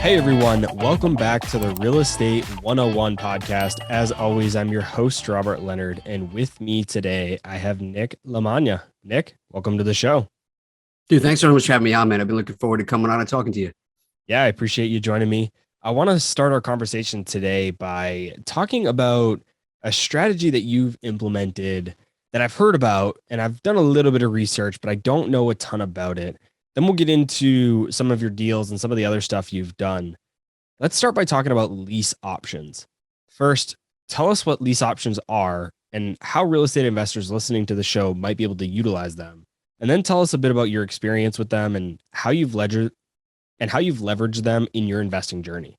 Hey everyone, welcome back to the Real Estate 101 podcast. As always, I'm your host, Robert Leonard, and with me today, I have Nick Lamagna. Nick, welcome to the show. Dude, thanks so much for having me on, man. I've been looking forward to coming on and talking to you. Yeah, I appreciate you joining me. I want to start our conversation today by talking about a strategy that you've implemented that I've heard about, and I've done a little bit of research, but I don't know a ton about it. Then we'll get into some of your deals and some of the other stuff you've done. Let's start by talking about lease options. First, tell us what lease options are and how real estate investors listening to the show might be able to utilize them. And then tell us a bit about your experience with them and how you've leveraged them in your investing journey.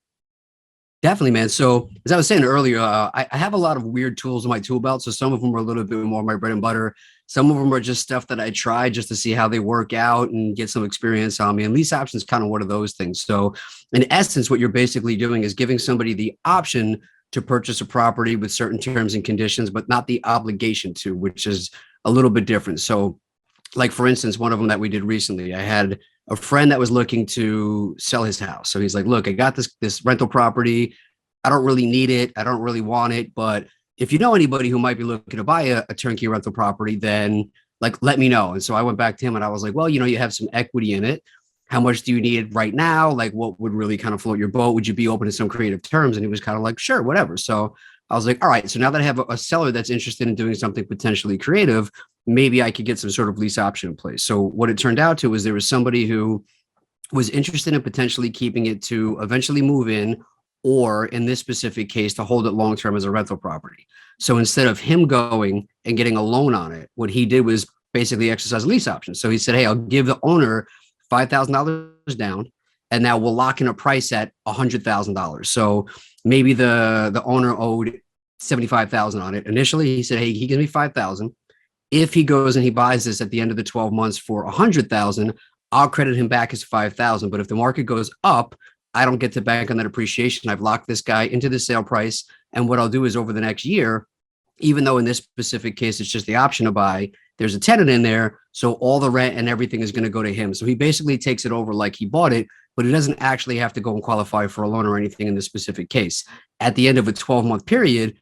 Definitely, man. So as I was saying earlier, I have a lot of weird tools in my tool belt. So some of them are a little bit more my bread and butter. Some of them are just stuff that I try just to see how they work out and get some experience on me. And lease options is kind of one of those things. So in essence, what you're basically doing is giving somebody the option to purchase a property with certain terms and conditions, but not the obligation to, which is a little bit different. So like, for instance, one of them that we did recently, I had a friend that was looking to sell his house. So he's like, look, I got this rental property. I don't really need it. I don't really want it. But if you know anybody who might be looking to buy a turnkey rental property, then like, let me know. And so I went back to him and I was like, well, you have some equity in it. How much do you need right now? Like, what would really kind of float your boat? Would you be open to some creative terms? And he was kind of like, sure, whatever. So I was like, all right, so now that I have a seller that's interested in doing something potentially creative, maybe I could get some sort of lease option in place. So what it turned out to was there was somebody who was interested in potentially keeping it to eventually move in, or in this specific case, to hold it long-term as a rental property. So instead of him going and getting a loan on it, what he did was basically exercise a lease option. So he said, hey, I'll give the owner $5,000 down, and now we'll lock in a price at $100,000. So maybe the owner owed 75,000 on it. Initially, he said, hey, he gives me 5,000. If he goes and he buys this at the end of the 12 months for 100,000, I'll credit him back his 5,000. But if the market goes up, I don't get to bank on that appreciation. I've locked this guy into the sale price. And what I'll do is over the next year, even though in this specific case, it's just the option to buy, there's a tenant in there. So all the rent and everything is going to go to him. So he basically takes it over like he bought it, but he doesn't actually have to go and qualify for a loan or anything in this specific case. At the end of a 12-month period,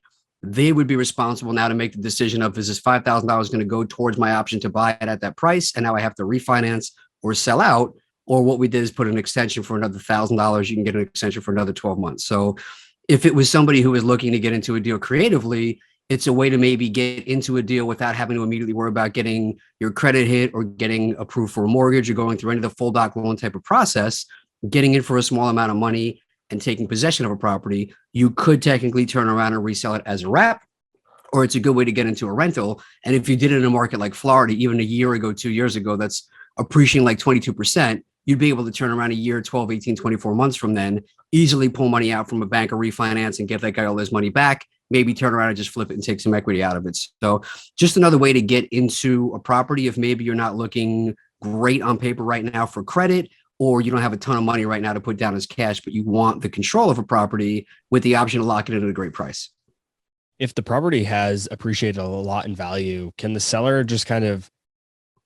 they would be responsible now to make the decision of, is this $5,000 going to go towards my option to buy it at that price? And now I have to refinance or sell out. Or what we did is put an extension for another $1,000. You can get an extension for another 12 months. So if it was somebody who was looking to get into a deal creatively, it's a way to maybe get into a deal without having to immediately worry about getting your credit hit or getting approved for a mortgage or going through any of the full doc loan type of process. Getting in for a small amount of money and taking possession of a property, you could technically turn around and resell it as a wrap, or it's a good way to get into a rental. And if you did it in a market like Florida, even a year ago, 2 years ago, that's appreciating like 22%, you'd be able to turn around a year, 12, 18, 24 months from then, easily pull money out from a bank or refinance and get that guy all his money back, maybe turn around and just flip it and take some equity out of it. So just another way to get into a property if maybe you're not looking great on paper right now for credit, or you don't have a ton of money right now to put down as cash, but you want the control of a property with the option to lock it in at a great price. If the property has appreciated a lot in value, can the seller just kind of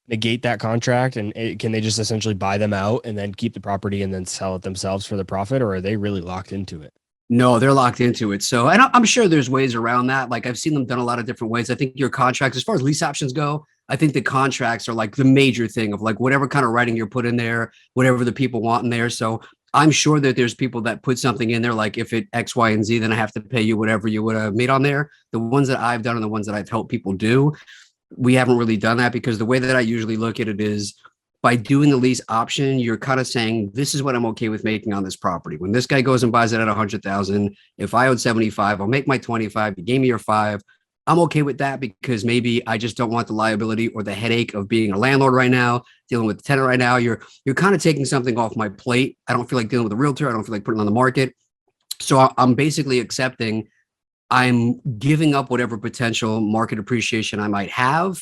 negate that contract and can they just essentially buy them out and then keep the property and then sell it themselves for the profit, or are they really locked into it? No, they're locked into it. So, and I'm sure there's ways around that. Like I've seen them done a lot of different ways. I think your contracts, as far as lease options go, I think the contracts are like the major thing of like whatever kind of writing you're put in there, whatever the people want in there. So I'm sure that there's people that put something in there, like if it X, Y, and Z, then I have to pay you whatever you would have made on there. The ones that I've done and the ones that I've helped people do, we haven't really done that, because the way that I usually look at it is by doing the lease option, you're kind of saying, this is what I'm okay with making on this property. When this guy goes and buys it at 100,000, if I owed 75, I'll make my 25. You gave me your 5. I'm okay with that, because maybe I just don't want the liability or the headache of being a landlord right now, dealing with the tenant right now. You're kind of taking something off my plate. I don't feel like dealing with a realtor. I don't feel like putting it on the market. So I'm basically accepting I'm giving up whatever potential market appreciation I might have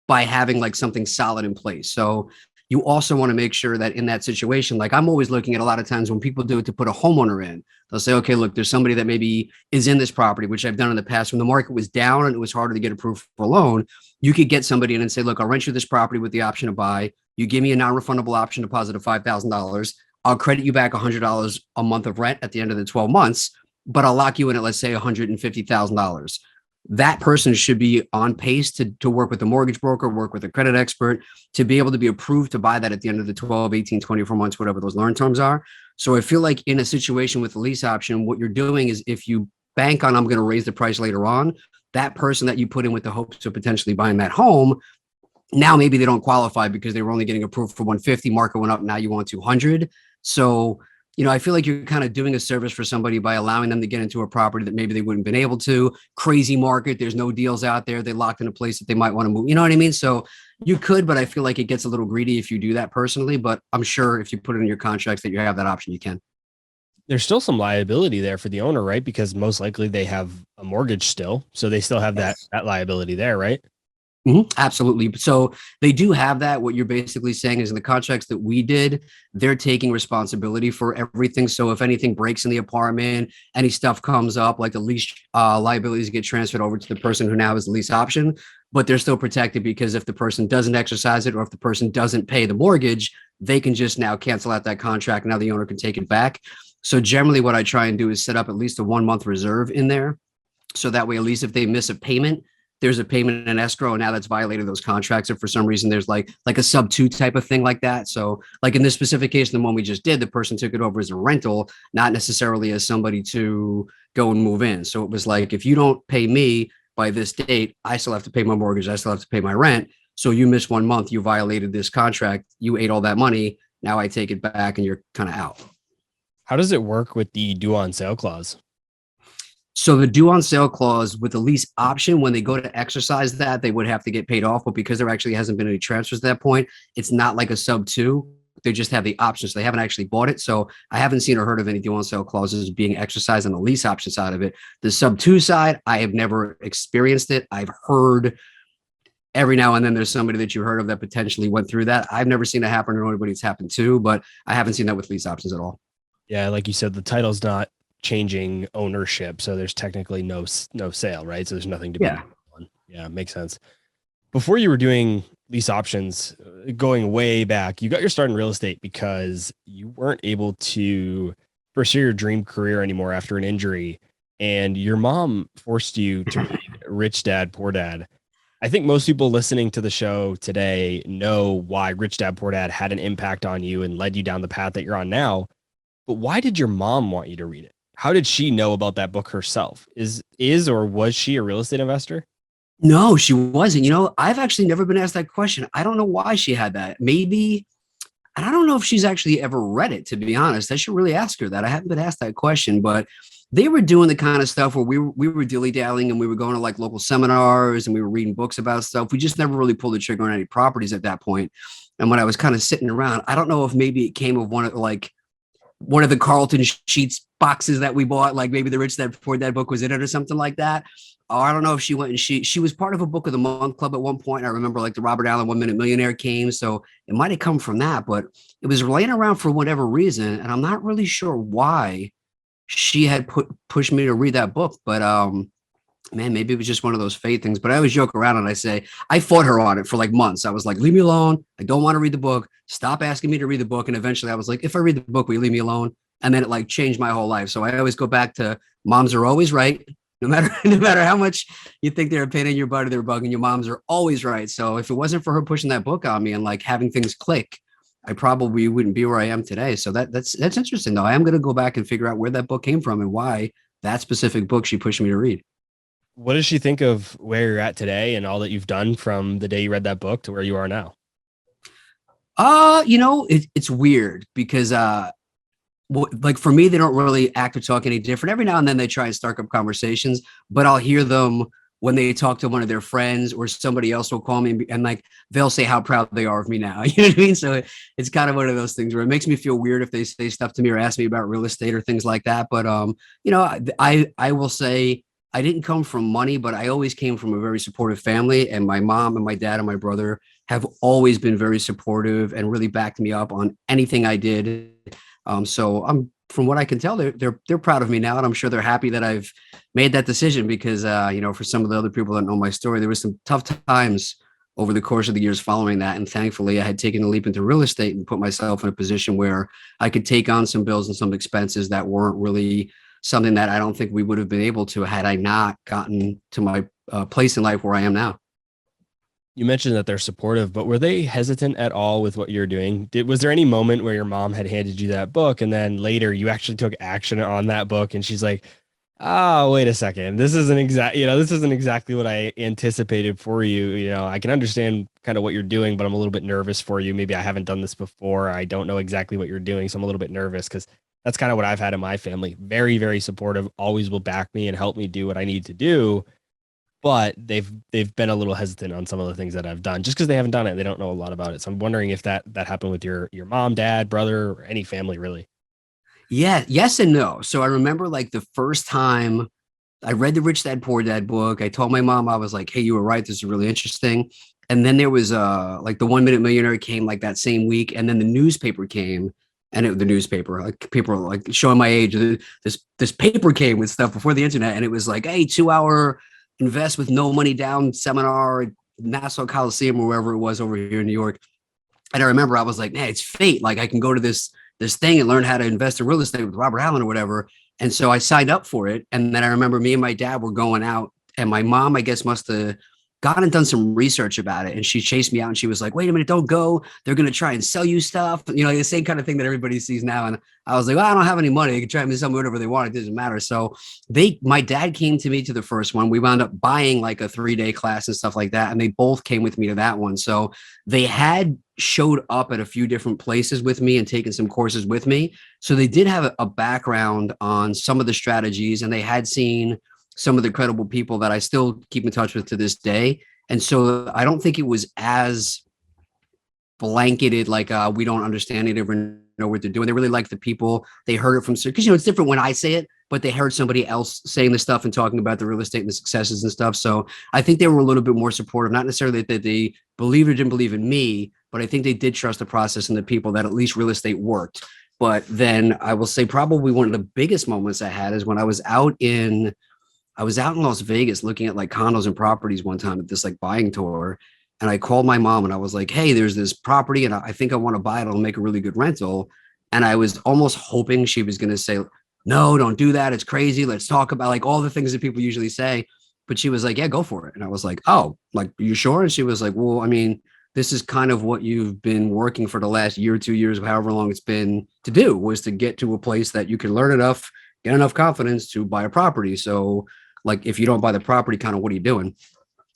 by having like something solid in place. So you also want to make sure that in that situation, like I'm always looking at a lot of times when people do it to put a homeowner in, they'll say, okay, look, there's somebody that maybe is in this property, which I've done in the past when the market was down and it was harder to get approved for a loan. You could get somebody in and say, look, I'll rent you this property with the option to buy. You give me a non-refundable option deposit of $5,000. I'll credit you back $100 a month of rent at the end of the 12 months, but I'll lock you in at, let's say, $150,000. That person should be on pace to work with a mortgage broker, work with a credit expert to be able to be approved to buy that at the end of the 12, 18, 24 months, whatever those loan terms are. So I feel like in a situation with the lease option, what you're doing is if you bank on, I'm going to raise the price later on, that person that you put in with the hopes of potentially buying that home, now maybe they don't qualify because they were only getting approved for 150, market went up, now you want 200. So, I feel like you're kind of doing a service for somebody by allowing them to get into a property that maybe they wouldn't have been able to. Crazy market, there's no deals out there, they locked in a place that they might want to move, you know what I mean? So you could, but I feel like it gets a little greedy if you do that personally, but I'm sure if you put it in your contracts that you have that option, you can. There's still some liability there for the owner, right? Because most likely they have a mortgage still, so they still have that liability there, right? Absolutely. So they do have that. What you're basically saying is in the contracts that we did, they're taking responsibility for everything. So if anything breaks in the apartment, any stuff comes up, like the lease liabilities get transferred over to the person who now has the lease option, but they're still protected because if the person doesn't exercise it or if the person doesn't pay the mortgage, they can just now cancel out that contract. Now the owner can take it back. So generally what I try and do is set up at least a 1 month reserve in there. So that way, at least if they miss a payment, there's a payment in escrow, and now that's violated those contracts. If for some reason there's like a sub two type of thing like that. So like in this specific case, the one we just did, the person took it over as a rental, not necessarily as somebody to go and move in. So it was like, if you don't pay me by this date, I still have to pay my mortgage. I still have to pay my rent. So you missed 1 month, you violated this contract, you ate all that money. Now I take it back and you're kind of out. How does it work with the due on sale clause? So the due on sale clause with the lease option, when they go to exercise that, they would have to get paid off. But because there actually hasn't been any transfers at that point, it's not like a sub two. They just have the option. So they haven't actually bought it. So I haven't seen or heard of any due on sale clauses being exercised on the lease option side of it. The sub two side, I have never experienced it. I've heard every now and then there's somebody that you heard of that potentially went through that. I've never seen it happen or anybody it's happened to, but I haven't seen that with lease options at all. Yeah, like you said, the title's not changing ownership, so there's technically no sale, right? So there's nothing to be Yeah. on. Yeah, makes sense. Before you were doing lease options, going way back, you got your start in real estate because you weren't able to pursue your dream career anymore after an injury, and your mom forced you to read Rich Dad Poor Dad. I think most people listening to the show today know why Rich Dad Poor Dad had an impact on you and led you down the path that you're on now. But why did your mom want you to read it? How did she know about that book herself? Is or was she a real estate investor? No, she wasn't. I've actually never been asked that question. I don't know why she had that. Maybe, and I don't know if she's actually ever read it, to be honest. I should really ask her that. I haven't been asked that question, but they were doing the kind of stuff where we were dilly-dallying and we were going to like local seminars and we were reading books about stuff. We just never really pulled the trigger on any properties at that point. And when I was kind of sitting around, I don't know if maybe it came of one of the Carlton Sheets boxes that we bought, like maybe the Rich Dad Poor Dad book was in it or something like that. Or I don't know if she went and she was part of a book of the month club at one point. I remember like the Robert Allen 1 Minute Millionaire came. So it might have come from that, but it was laying around for whatever reason. And I'm not really sure why she had pushed me to read that book. But man, maybe it was just one of those fate things. But I always joke around and I say, I fought her on it for like months. I was like, leave me alone. I don't want to read the book. Stop asking me to read the book. And eventually I was like, if I read the book, will you leave me alone? And then it like changed my whole life. So I always go back to moms are always right. No matter how much you think they're a pain in your butt or they're bugging you, moms are always right. So if it wasn't for her pushing that book on me and like having things click, I probably wouldn't be where I am today. So that's interesting though. I am going to go back and figure out where that book came from and why that specific book she pushed me to read. What does she think of where you're at today and all that you've done from the day you read that book to where you are now? It's weird because like for me, they don't really act or talk any different. Every now and then they try and start up conversations, but I'll hear them when they talk to one of their friends or somebody else will call me and like they'll say how proud they are of me now. You know what I mean? So it's kind of one of those things where it makes me feel weird if they say stuff to me or ask me about real estate or things like that. But I will say I didn't come from money, but I always came from a very supportive family, and my mom and my dad and my brother have always been very supportive and really backed me up on anything I did. So I'm from what I can tell, they're proud of me now, and I'm sure they're happy that I've made that decision because for some of the other people that know my story, there was some tough times over the course of the years following that. And thankfully, I had taken a leap into real estate and put myself in a position where I could take on some bills and some expenses that weren't really something that I don't think we would have been able to had I not gotten to my place in life where I am now. You mentioned that they're supportive, but were they hesitant at all with what you're doing? Was there any moment where your mom had handed you that book and then later you actually took action on that book and she's like, "Oh, wait a second. This isn't exactly what I anticipated for you. I can understand kind of what you're doing, but I'm a little bit nervous for you. Maybe I haven't done this before. I don't know exactly what you're doing, so I'm a little bit nervous." Because that's kind of what I've had in my family. Very, very supportive, always will back me and help me do what I need to do. But they've been a little hesitant on some of the things that I've done just because they haven't done it. They don't know a lot about it. So I'm wondering if that happened with your mom, dad, brother, or any family really. Yeah, yes and no. So I remember like the first time I read the Rich Dad Poor Dad book. I told my mom, I was like, hey, you were right. This is really interesting. And then there was like the 1 Minute Millionaire came like that same week. And then the newspaper came and the newspaper, like people like showing my age. This paper came with stuff before the internet. And it was like, hey, 2 hour invest with no money down seminar at Nassau Coliseum or wherever it was over here in New York. And I remember I was like, man, it's fate. Like I can go to this thing and learn how to invest in real estate with Robert Allen or whatever. And so I signed up for it. And then I remember me and my dad were going out, and my mom, I guess, must have gone and done some research about it. And she chased me out and she was like, wait a minute, don't go. They're going to try and sell you stuff. The same kind of thing that everybody sees now. And I was like, well, I don't have any money. They can try and sell me whatever they want. It doesn't matter. So my dad came to me to the first one. We wound up buying like a 3-day class and stuff like that. And they both came with me to that one. So they had showed up at a few different places with me and taken some courses with me. So they did have a background on some of the strategies, and they had seen some of the credible people that I still keep in touch with to this day. And so I don't think it was as blanketed, like we don't understand it or know what they're doing. They really like the people. They heard it from, because it's different when I say it, but they heard somebody else saying the stuff and talking about the real estate and the successes and stuff. So I think they were a little bit more supportive, not necessarily that they believed or didn't believe in me, but I think they did trust the process and the people that at least real estate worked. But then I will say probably one of the biggest moments I had is when I was out in Las Vegas looking at like condos and properties one time at this like buying tour. And I called my mom and I was like, hey, there's this property and I think I want to buy it. It'll make a really good rental. And I was almost hoping she was going to say, no, don't do that. It's crazy. Let's talk about like all the things that people usually say. But she was like, yeah, go for it. And I was like, oh, like, you sure? And she was like, well, I mean, this is kind of what you've been working for the last year, 2 years, however long it's been to do, was to get to a place that you can learn enough, get enough confidence to buy a property. So like, if you don't buy the property, kind of what are you doing?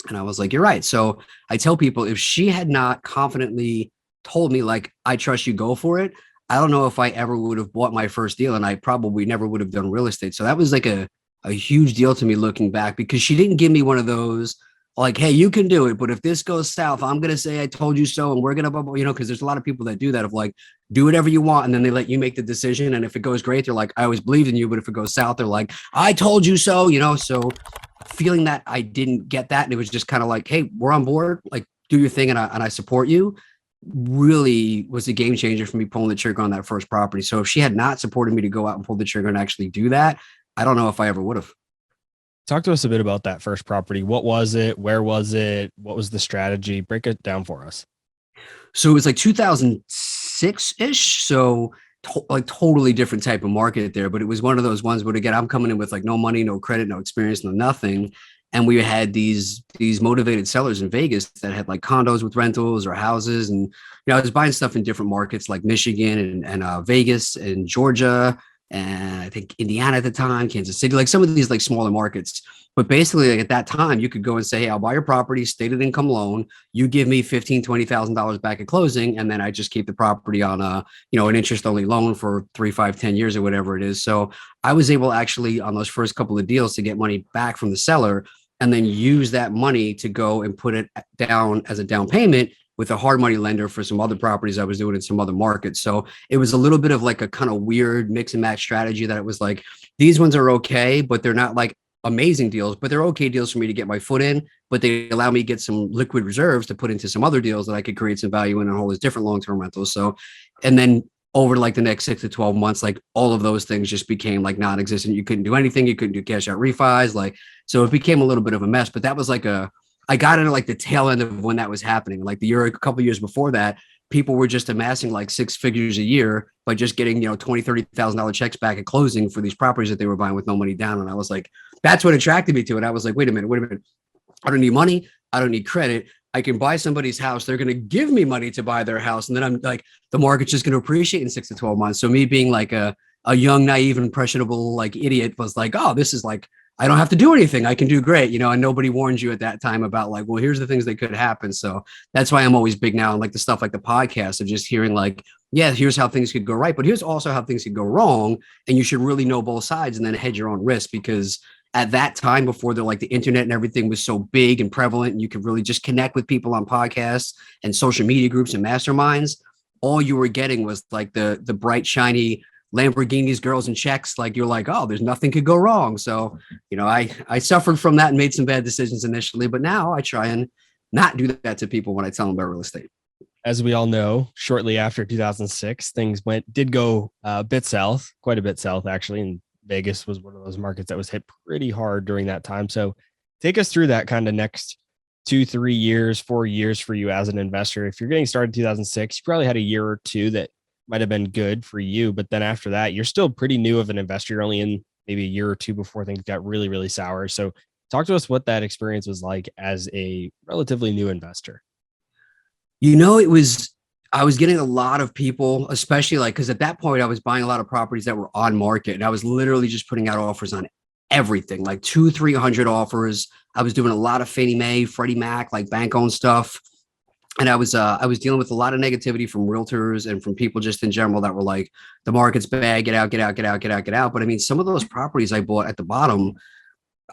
And I was like, you're right. So I tell people, if she had not confidently told me, like, I trust you, go for it, I don't know if I ever would have bought my first deal, and I probably never would have done real estate. So that was like a huge deal to me looking back, because she didn't give me one of those like, hey, you can do it, but if this goes south, I'm going to say I told you so, and we're going to, because there's a lot of people that do that, of like, do whatever you want, and then they let you make the decision. And if it goes great, they're like, I always believed in you. But if it goes south, they're like, I told you so, so feeling that I didn't get that, and it was just kind of like, hey, we're on board, like, do your thing, and I support you, really was a game changer for me pulling the trigger on that first property. So if she had not supported me to go out and pull the trigger and actually do that, I don't know if I ever would have. Talk to us a bit about that first property. What was it? Where was it? What was the strategy? Break it down for us. So it was like 2006 ish. So like totally different type of market there, but it was one of those ones where, again, I'm coming in with like no money, no credit, no experience, no nothing. And we had these motivated sellers in Vegas that had like condos with rentals or houses. And, I was buying stuff in different markets like Michigan and Vegas and Georgia, and I think Indiana at the time, Kansas City, like some of these like smaller markets. But basically, like at that time, you could go and say, hey, I'll buy your property, stated income loan. You give me $15,000, $20,000 back at closing. And then I just keep the property on an interest only loan for 3, 5, 10 years or whatever it is. So I was able actually on those first couple of deals to get money back from the seller, and then use that money to go and put it down as a down payment with a hard money lender for some other properties I was doing in some other markets. So it was a little bit of like a kind of weird mix and match strategy, that it was like, these ones are okay, but they're not like amazing deals, but they're okay deals for me to get my foot in, but they allow me to get some liquid reserves to put into some other deals that I could create some value in and hold as different long-term rentals. So, and then over like the next 6 to 12 months, like all of those things just became like non-existent. You couldn't do anything. You couldn't do cash out refis. Like, so it became a little bit of a mess, but that was like a I got into like the tail end of when that was happening. Like a couple years before that, people were just amassing like six figures a year by just getting, $20,000, $30,000 checks back at closing for these properties that they were buying with no money down. And I was like, that's what attracted me to it. I was like, wait a minute. I don't need money. I don't need credit. I can buy somebody's house. They're going to give me money to buy their house. And then I'm like, the market's just going to appreciate in 6 to 12 months. So me being like a young, naive, impressionable, like idiot was like, oh, this is like, I don't have to do anything. I can do great, and nobody warned you at that time about like, well, here's the things that could happen. So that's why I'm always big now on like the stuff like the podcast of just hearing like, yeah, here's how things could go right, but here's also how things could go wrong. And you should really know both sides and then hedge your own risk because at that time before the internet and everything was so big and prevalent and you could really just connect with people on podcasts and social media groups and masterminds, all you were getting was like the bright, shiny Lamborghinis, girls, and checks. Like you're like, oh, there's nothing could go wrong. So, I suffered from that and made some bad decisions initially, but now I try and not do that to people when I tell them about real estate. As we all know, shortly after 2006, things did go a bit south, quite a bit south, actually. And Vegas was one of those markets that was hit pretty hard during that time. So take us through that kind of next 2, 3 years, 4 years for you as an investor. If you're getting started in 2006, you probably had a year or two that might have been good for you. But then after that, you're still pretty new of an investor. You're only in maybe a year or two before things got really, really sour. So talk to us what that experience was like as a relatively new investor. I was getting a lot of people, especially like, because at that point I was buying a lot of properties that were on market and I was literally just putting out offers on everything, like 200, 300 offers. I was doing a lot of Fannie Mae, Freddie Mac, like bank owned stuff. And I was dealing with a lot of negativity from realtors and from people just in general that were like, the market's bad, get out, get out, get out, get out, get out. But I mean, some of those properties I bought at the bottom,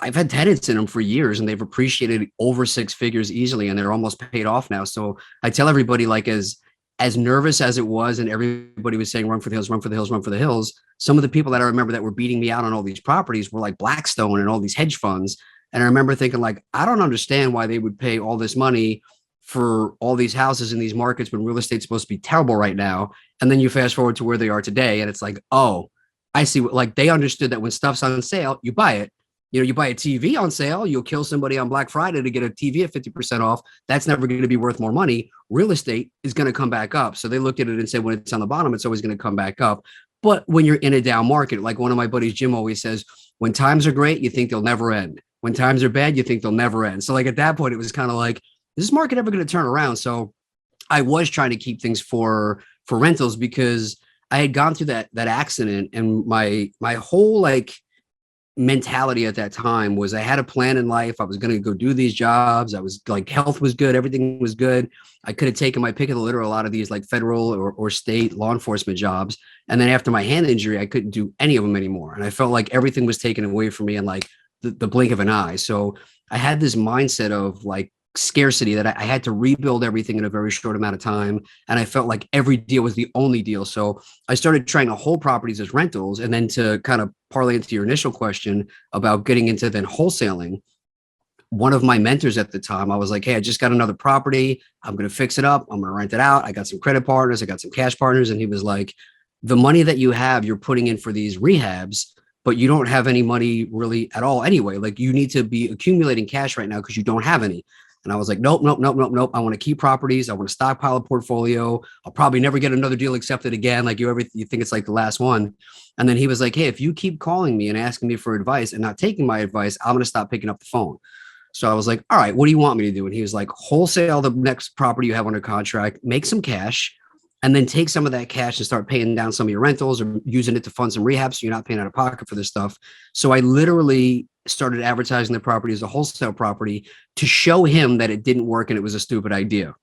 I've had tenants in them for years and they've appreciated over six figures easily and they're almost paid off now. So I tell everybody like as nervous as it was and everybody was saying run for the hills, run for the hills, run for the hills. Some of the people that I remember that were beating me out on all these properties were like Blackstone and all these hedge funds. And I remember thinking like, I don't understand why they would pay all this money for all these houses in these markets when real estate's supposed to be terrible right now. And then you fast forward to where they are today and it's like, oh, I see what like they understood that when stuff's on sale, you buy it. You buy a TV on sale, you'll kill somebody on Black Friday to get a TV at 50% off. That's never going to be worth more money. Real estate is going to come back up. So they looked at it and said, when it's on the bottom, it's always going to come back up. But when you're in a down market, like one of my buddies, Jim, always says, when times are great, you think they'll never end. When times are bad, you think they'll never end. So like at that point, it was kind of like, is this market ever going to turn around? So I was trying to keep things for rentals because I had gone through that accident and my whole like mentality at that time was I had a plan in life. I was going to go do these jobs. I was like, health was good. Everything was good. I could have taken my pick of the litter, a lot of these like federal or state law enforcement jobs. And then after my hand injury, I couldn't do any of them anymore. And I felt like everything was taken away from me in like the blink of an eye. So I had this mindset of like scarcity that I had to rebuild everything in a very short amount of time. And I felt like every deal was the only deal. So I started trying to hold properties as rentals. And then to kind of parlay into your initial question about getting into then wholesaling, one of my mentors at the time, I was like, hey, I just got another property. I'm going to fix it up. I'm going to rent it out. I got some credit partners. I got some cash partners. And he was like, the money that you have, you're putting in for these rehabs, but you don't have any money really at all anyway. Like you need to be accumulating cash right now because you don't have any. And I was like, nope, nope, nope, nope, nope. I want to keep properties. I want to stockpile a portfolio. I'll probably never get another deal accepted again. Like you think it's like the last one. And then he was like, hey, if you keep calling me and asking me for advice and not taking my advice, I'm going to stop picking up the phone. So I was like, all right, what do you want me to do? And he was like, wholesale the next property you have under contract, make some cash, and then take some of that cash and start paying down some of your rentals or using it to fund some rehab so you're not paying out of pocket for this stuff. So I literally started advertising the property as a wholesale property to show him that it didn't work and it was a stupid idea.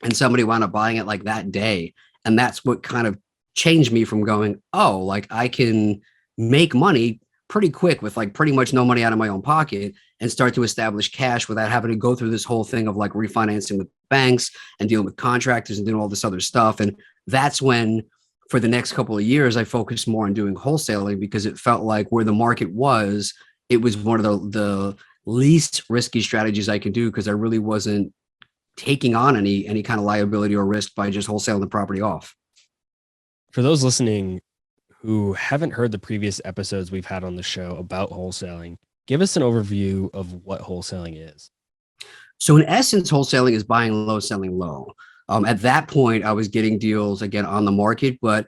And somebody wound up buying it like that day. And that's what kind of changed me from going, oh, like I can make money pretty quick with like pretty much no money out of my own pocket and start to establish cash without having to go through this whole thing of like refinancing with banks and dealing with contractors and doing all this other stuff. And that's when for the next couple of years, I focused more on doing wholesaling because it felt like where the market was, it was one of the least risky strategies I could do because I really wasn't taking on any kind of liability or risk by just wholesaling the property off. For those listening who haven't heard the previous episodes we've had on the show about wholesaling, give us an overview of what wholesaling is. So in essence, wholesaling is buying low, selling low. At that point, I was getting deals again on the market, but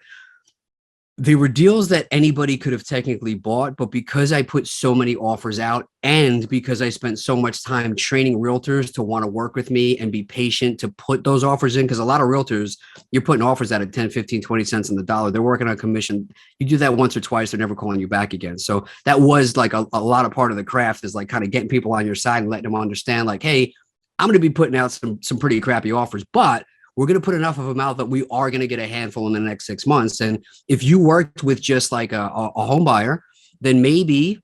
they were deals that anybody could have technically bought, but because I put so many offers out and because I spent so much time training realtors to want to work with me and be patient to put those offers in, because a lot of realtors, you're putting offers out at 10, 15, 20 cents on the dollar. They're working on commission. You do that once or twice, they're never calling you back again. So that was like a lot of part of the craft is like kind of getting people on your side and letting them understand like, hey, I'm going to be putting out some pretty crappy offers, but we're going to put enough of them out that we are going to get a handful in the next 6 months. And if you worked with just like a home buyer, then maybe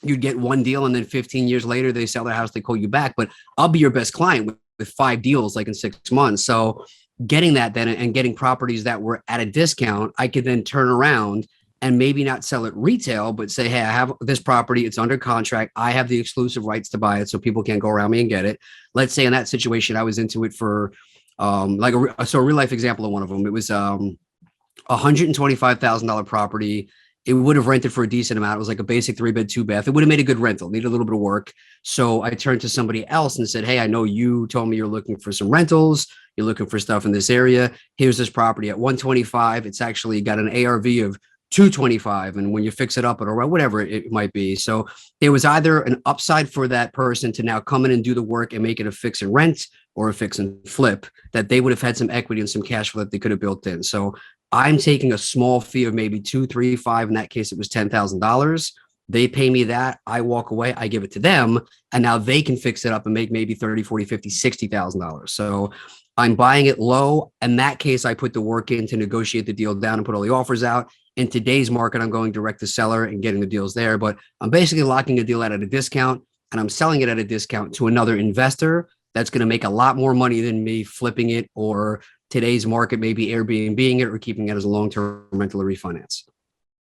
you'd get one deal and then 15 years later they sell their house, they call you back. But I'll be your best client with 5 deals like in 6 months. So getting that then and getting properties that were at a discount, I could then turn around and maybe not sell it retail, but say, hey, I have this property, it's under contract, I have the exclusive rights to buy it, so people can't go around me and get it. Let's say in that situation, I was into it for like a real life example of one of them. It was $125,000 property. It would have rented for a decent amount. It was like a basic 3-bed, 2-bath. It would have made a good rental, needed a little bit of work. So I turned to somebody else and said, hey, I know you told me you're looking for some rentals. You're looking for stuff in this area. Here's this property at 125. It's actually got an ARV of 225. And when you fix it up or whatever it might be. So there was either an upside for that person to now come in and do the work and make it a fix and rent or a fix and flip, that they would have had some equity and some cash flow that they could have built in. So I'm taking a small fee of maybe 2, 3, 5. In that case, it was $10,000. They pay me that. I walk away. I give it to them. And now they can fix it up and make maybe 30, 40, 50, $60,000. So I'm buying it low. In that case, I put the work in to negotiate the deal down and put all the offers out. In today's market, I'm going direct to seller and getting the deals there. But I'm basically locking a deal out at a discount and I'm selling it at a discount to another investor that's going to make a lot more money than me flipping it or today's market, maybe Airbnb-ing it or keeping it as a long-term rental or refinance.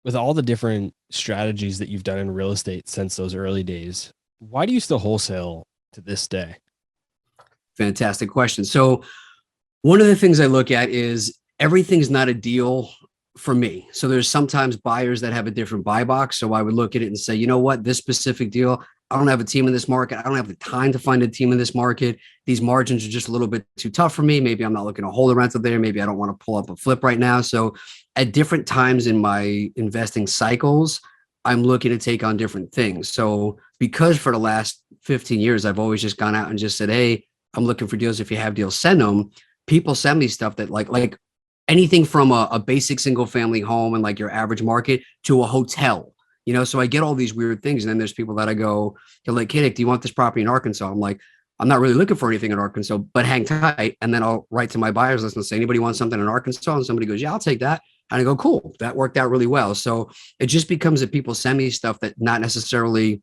With all the different strategies that you've done in real estate since those early days, why do you still wholesale to this day? Fantastic question. So one of the things I look at is everything's not a deal for me. So there's sometimes buyers that have a different buy box. So I would look at it and say, you know what, this specific deal, I don't have a team in this market. I don't have the time to find a team in this market. These margins are just a little bit too tough for me. Maybe I'm not looking to hold a rental there. Maybe I don't want to pull up a flip right now. So at different times in my investing cycles, I'm looking to take on different things. So because for the last 15 years, I've always just gone out and just said, hey, I'm looking for deals. If you have deals, send them. People send me stuff that like anything from a basic single family home and like your average market to a hotel. So I get all these weird things. And then there's people that I go, they're like, hey, Nick, do you want this property in Arkansas? I'm like, I'm not really looking for anything in Arkansas, but hang tight. And then I'll write to my buyers list and say, anybody want something in Arkansas? And somebody goes, yeah, I'll take that. And I go, cool, that worked out really well. So it just becomes that people send me stuff that not necessarily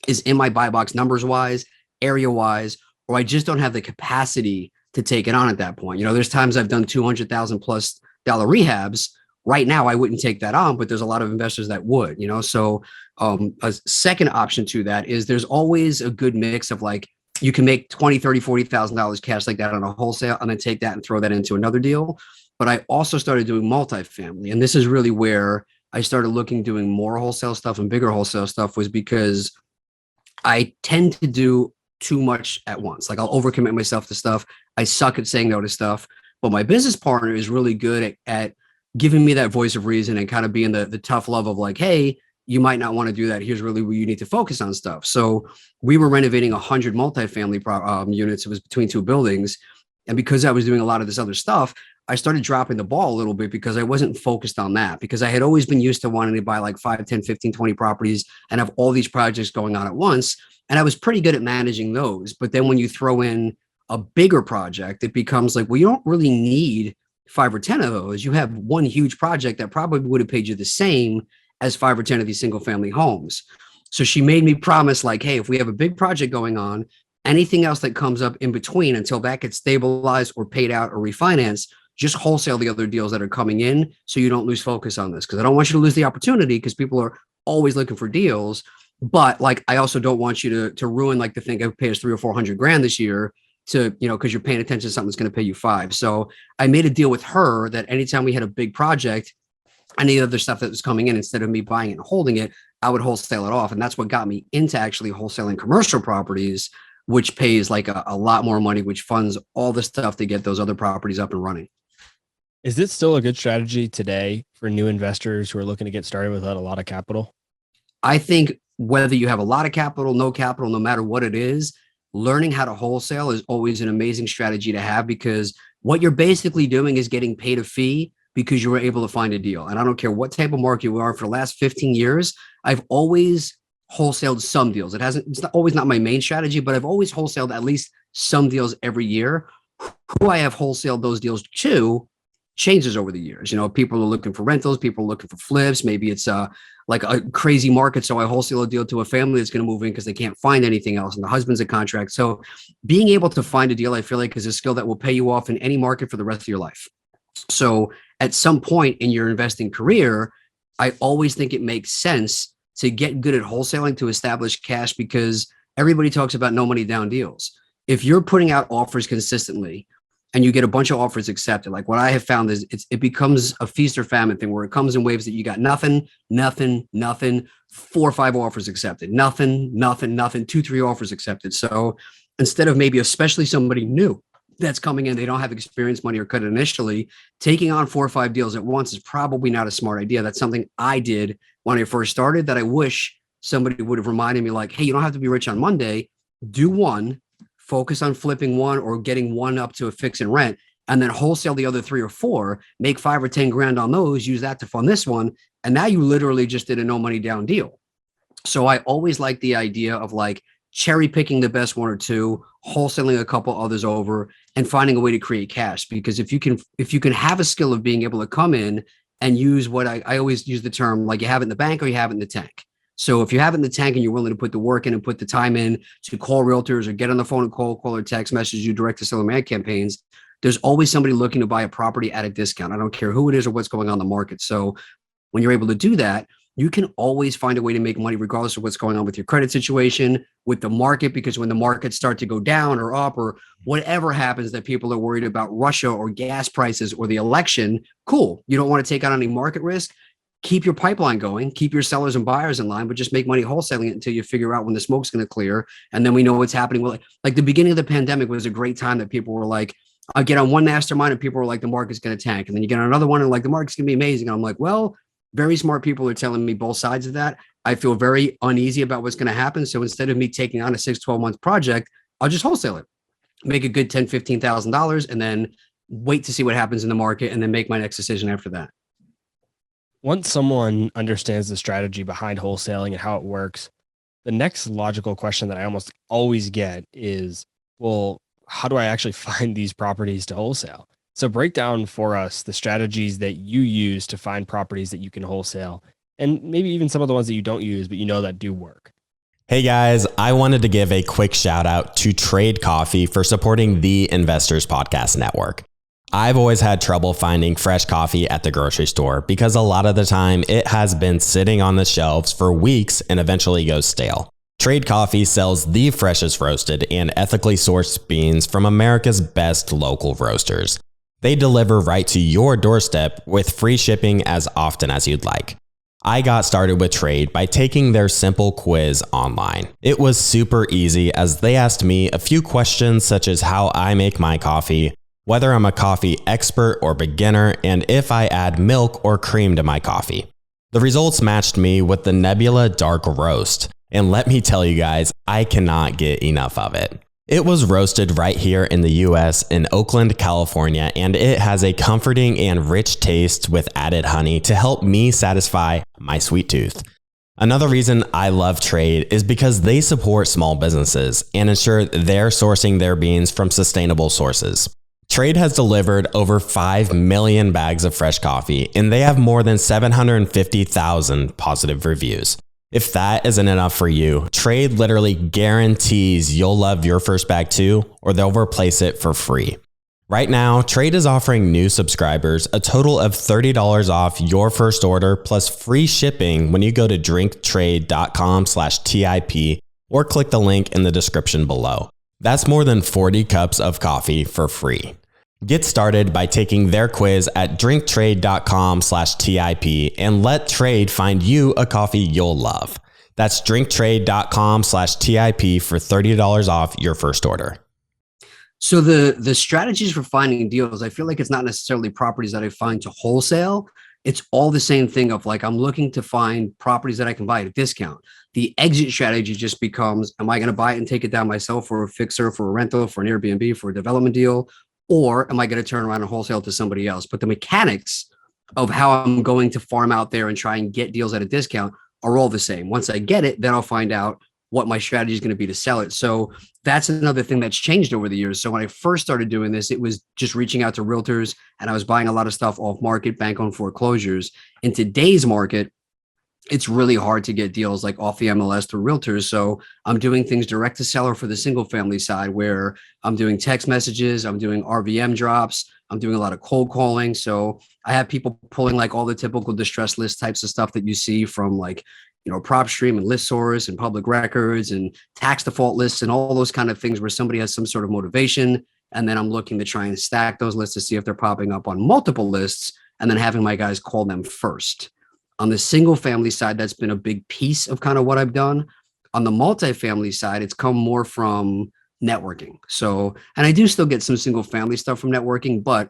is in my buy box numbers wise, area wise, or I just don't have the capacity to take it on at that point. There's times I've done $200,000+ rehabs. Right now, I wouldn't take that on, but there's a lot of investors that would, So a second option to that is there's always a good mix of like, you can make $20,000, $30,000, $40,000 cash like that on a wholesale and then take that and throw that into another deal. But I also started doing multifamily. And this is really where I started doing more wholesale stuff and bigger wholesale stuff, was because I tend to do too much at once. Like I'll overcommit myself to stuff. I suck at saying no to stuff. But my business partner is really good at giving me that voice of reason and kind of being the tough love of like, hey, you might not want to do that. Here's really where you need to focus on stuff. So we were renovating 100 multifamily units. It was between 2 buildings. And because I was doing a lot of this other stuff, I started dropping the ball a little bit because I wasn't focused on that, because I had always been used to wanting to buy like 5, 10, 15, 20 properties and have all these projects going on at once. And I was pretty good at managing those. But then when you throw in a bigger project, it becomes like, well, you don't really need 5 or 10 of those. You have one huge project that probably would have paid you the same as 5 or 10 of these single family homes. So she made me promise like, hey, if we have a big project going on, anything else that comes up in between until that gets stabilized or paid out or refinanced, just wholesale the other deals that are coming in so you don't lose focus on this. Because I don't want you to lose the opportunity, because people are always looking for deals. But like, I also don't want you to ruin like the thing I pay us 300 or 400 grand this year to, because you're paying attention to something that's going to pay you 5. So I made a deal with her that anytime we had a big project, any other stuff that was coming in, instead of me buying it and holding it, I would wholesale it off. And that's what got me into actually wholesaling commercial properties. which pays like a lot more money, which funds all the stuff to get those other properties up and running. Is this still a good strategy today for new investors who are looking to get started without a lot of capital? I think whether you have a lot of capital, no matter what it is, learning how to wholesale is always an amazing strategy to have, because what you're basically doing is getting paid a fee because you were able to find a deal. And I don't care what type of market you are, for the last 15 years, I've always wholesaled some deals. It's not always not my main strategy, but I've always wholesaled at least some deals every year. Who I have wholesaled those deals to changes over the years. People are looking for rentals, people are looking for flips. Maybe it's like a crazy market, so I wholesale a deal to a family that's going to move in because they can't find anything else, and the husband's a contract. So being able to find a deal, I feel like, is a skill that will pay you off in any market for the rest of your life. So at some point in your investing career, I always think it makes sense to get good at wholesaling to establish cash, because everybody talks about no money down deals. If you're putting out offers consistently and you get a bunch of offers accepted, like what I have found is it becomes a feast or famine thing, where it comes in waves that you got nothing, 4 or 5 offers accepted, nothing, 2, 3 offers accepted. So instead of maybe, especially somebody new that's coming in, they don't have experience, money, or credit initially, taking on 4 or 5 deals at once is probably not a smart idea. That's something I did when I first started that I wish somebody would have reminded me, like, hey, you don't have to be rich on Monday. Do one, focus on flipping one or getting one up to a fix and rent, and then wholesale the other 3 or 4, make 5 or 10 grand on those, use that to fund this one. And now you literally just did a no money down deal. So I always like the idea of like cherry picking the best 1 or 2, wholesaling a couple others over, and finding a way to create cash. Because if you can have a skill of being able to come in and use what I always use the term, like, you have it in the bank or you have it in the tank. So if you have it in the tank and you're willing to put the work in and put the time in to call realtors or get on the phone and call or text message, you direct to seller ad campaigns, there's always somebody looking to buy a property at a discount. I don't care who it is or what's going on in the market. So when you're able to do that, you can always find a way to make money regardless of what's going on with your credit situation, with the market, because when the markets start to go down or up or whatever happens that people are worried about, Russia or gas prices or the election, cool. You don't want to take on any market risk. Keep your pipeline going, keep your sellers and buyers in line, but just make money wholesaling it until you figure out when the smoke's going to clear. And then we know what's happening. Well, like the beginning of the pandemic was a great time that people were like, I get on one mastermind and people were like, the market's going to tank. And then you get on another one and like, the market's going to be amazing. And I'm like, well, very smart people are telling me both sides of that. I feel very uneasy about what's going to happen. So instead of me taking on a 6-12 month project, I'll just wholesale it, make a good $10,000, $15,000, and then wait to see what happens in the market and then make my next decision after that. Once someone understands the strategy behind wholesaling and how it works, the next logical question that I almost always get is, well, how do I actually find these properties to wholesale? So break down for us the strategies that you use to find properties that you can wholesale, and maybe even some of the ones that you don't use, but that do work. Hey guys, I wanted to give a quick shout out to Trade Coffee for supporting the Investors Podcast Network. I've always had trouble finding fresh coffee at the grocery store because a lot of the time it has been sitting on the shelves for weeks and eventually goes stale. Trade Coffee sells the freshest roasted and ethically sourced beans from America's best local roasters. They deliver right to your doorstep with free shipping as often as you'd like. I got started with Trade by taking their simple quiz online. It was super easy as they asked me a few questions such as how I make my coffee, whether I'm a coffee expert or beginner, and if I add milk or cream to my coffee. The results matched me with the Nebula Dark Roast, and let me tell you guys, I cannot get enough of it. It was roasted right here in the US in Oakland, California, and it has a comforting and rich taste with added honey to help me satisfy my sweet tooth. Another reason I love Trade is because they support small businesses and ensure they're sourcing their beans from sustainable sources. Trade has delivered over 5 million bags of fresh coffee, and they have more than 750,000 positive reviews. If that isn't enough for you, Trade literally guarantees you'll love your first bag too, or they'll replace it for free. Right now, Trade is offering new subscribers a total of $30 off your first order plus free shipping when you go to drinktrade.com/TIP or click the link in the description below. That's more than 40 cups of coffee for free. Get started by taking their quiz at drinktrade.com/TIP and let Trade find you a coffee you'll love. That's drinktrade.com/TIP for $30 off your first order. So the strategies for finding deals, I feel like it's not necessarily properties that I find to wholesale. It's all the same thing of like, I'm looking to find properties that I can buy at a discount. The exit strategy just becomes, am I going to buy it and take it down myself for a fixer, for a rental, for an Airbnb, for a development deal? Or am I going to turn around and wholesale to somebody else? But the mechanics of how I'm going to farm out there and try and get deals at a discount are all the same. Once I get it, then I'll find out what my strategy is going to be to sell it. So that's another thing that's changed over the years. So when I first started doing this, it was just reaching out to realtors, and I was buying a lot of stuff off market, bank owned foreclosures. In today's market, it's really hard to get deals like off the MLS through realtors. So I'm doing things direct to seller for the single family side, where I'm doing text messages, I'm doing RVM drops, I'm doing a lot of cold calling. So I have people pulling like all the typical distress list types of stuff that you see from like, PropStream and ListSource and public records and tax default lists and all those kind of things where somebody has some sort of motivation. And then I'm looking to try and stack those lists to see if they're popping up on multiple lists, and then having my guys call them first. On the single family side, that's been a big piece of kind of what I've done. On the multifamily side, it's come more from networking. So, and I do still get some single family stuff from networking, but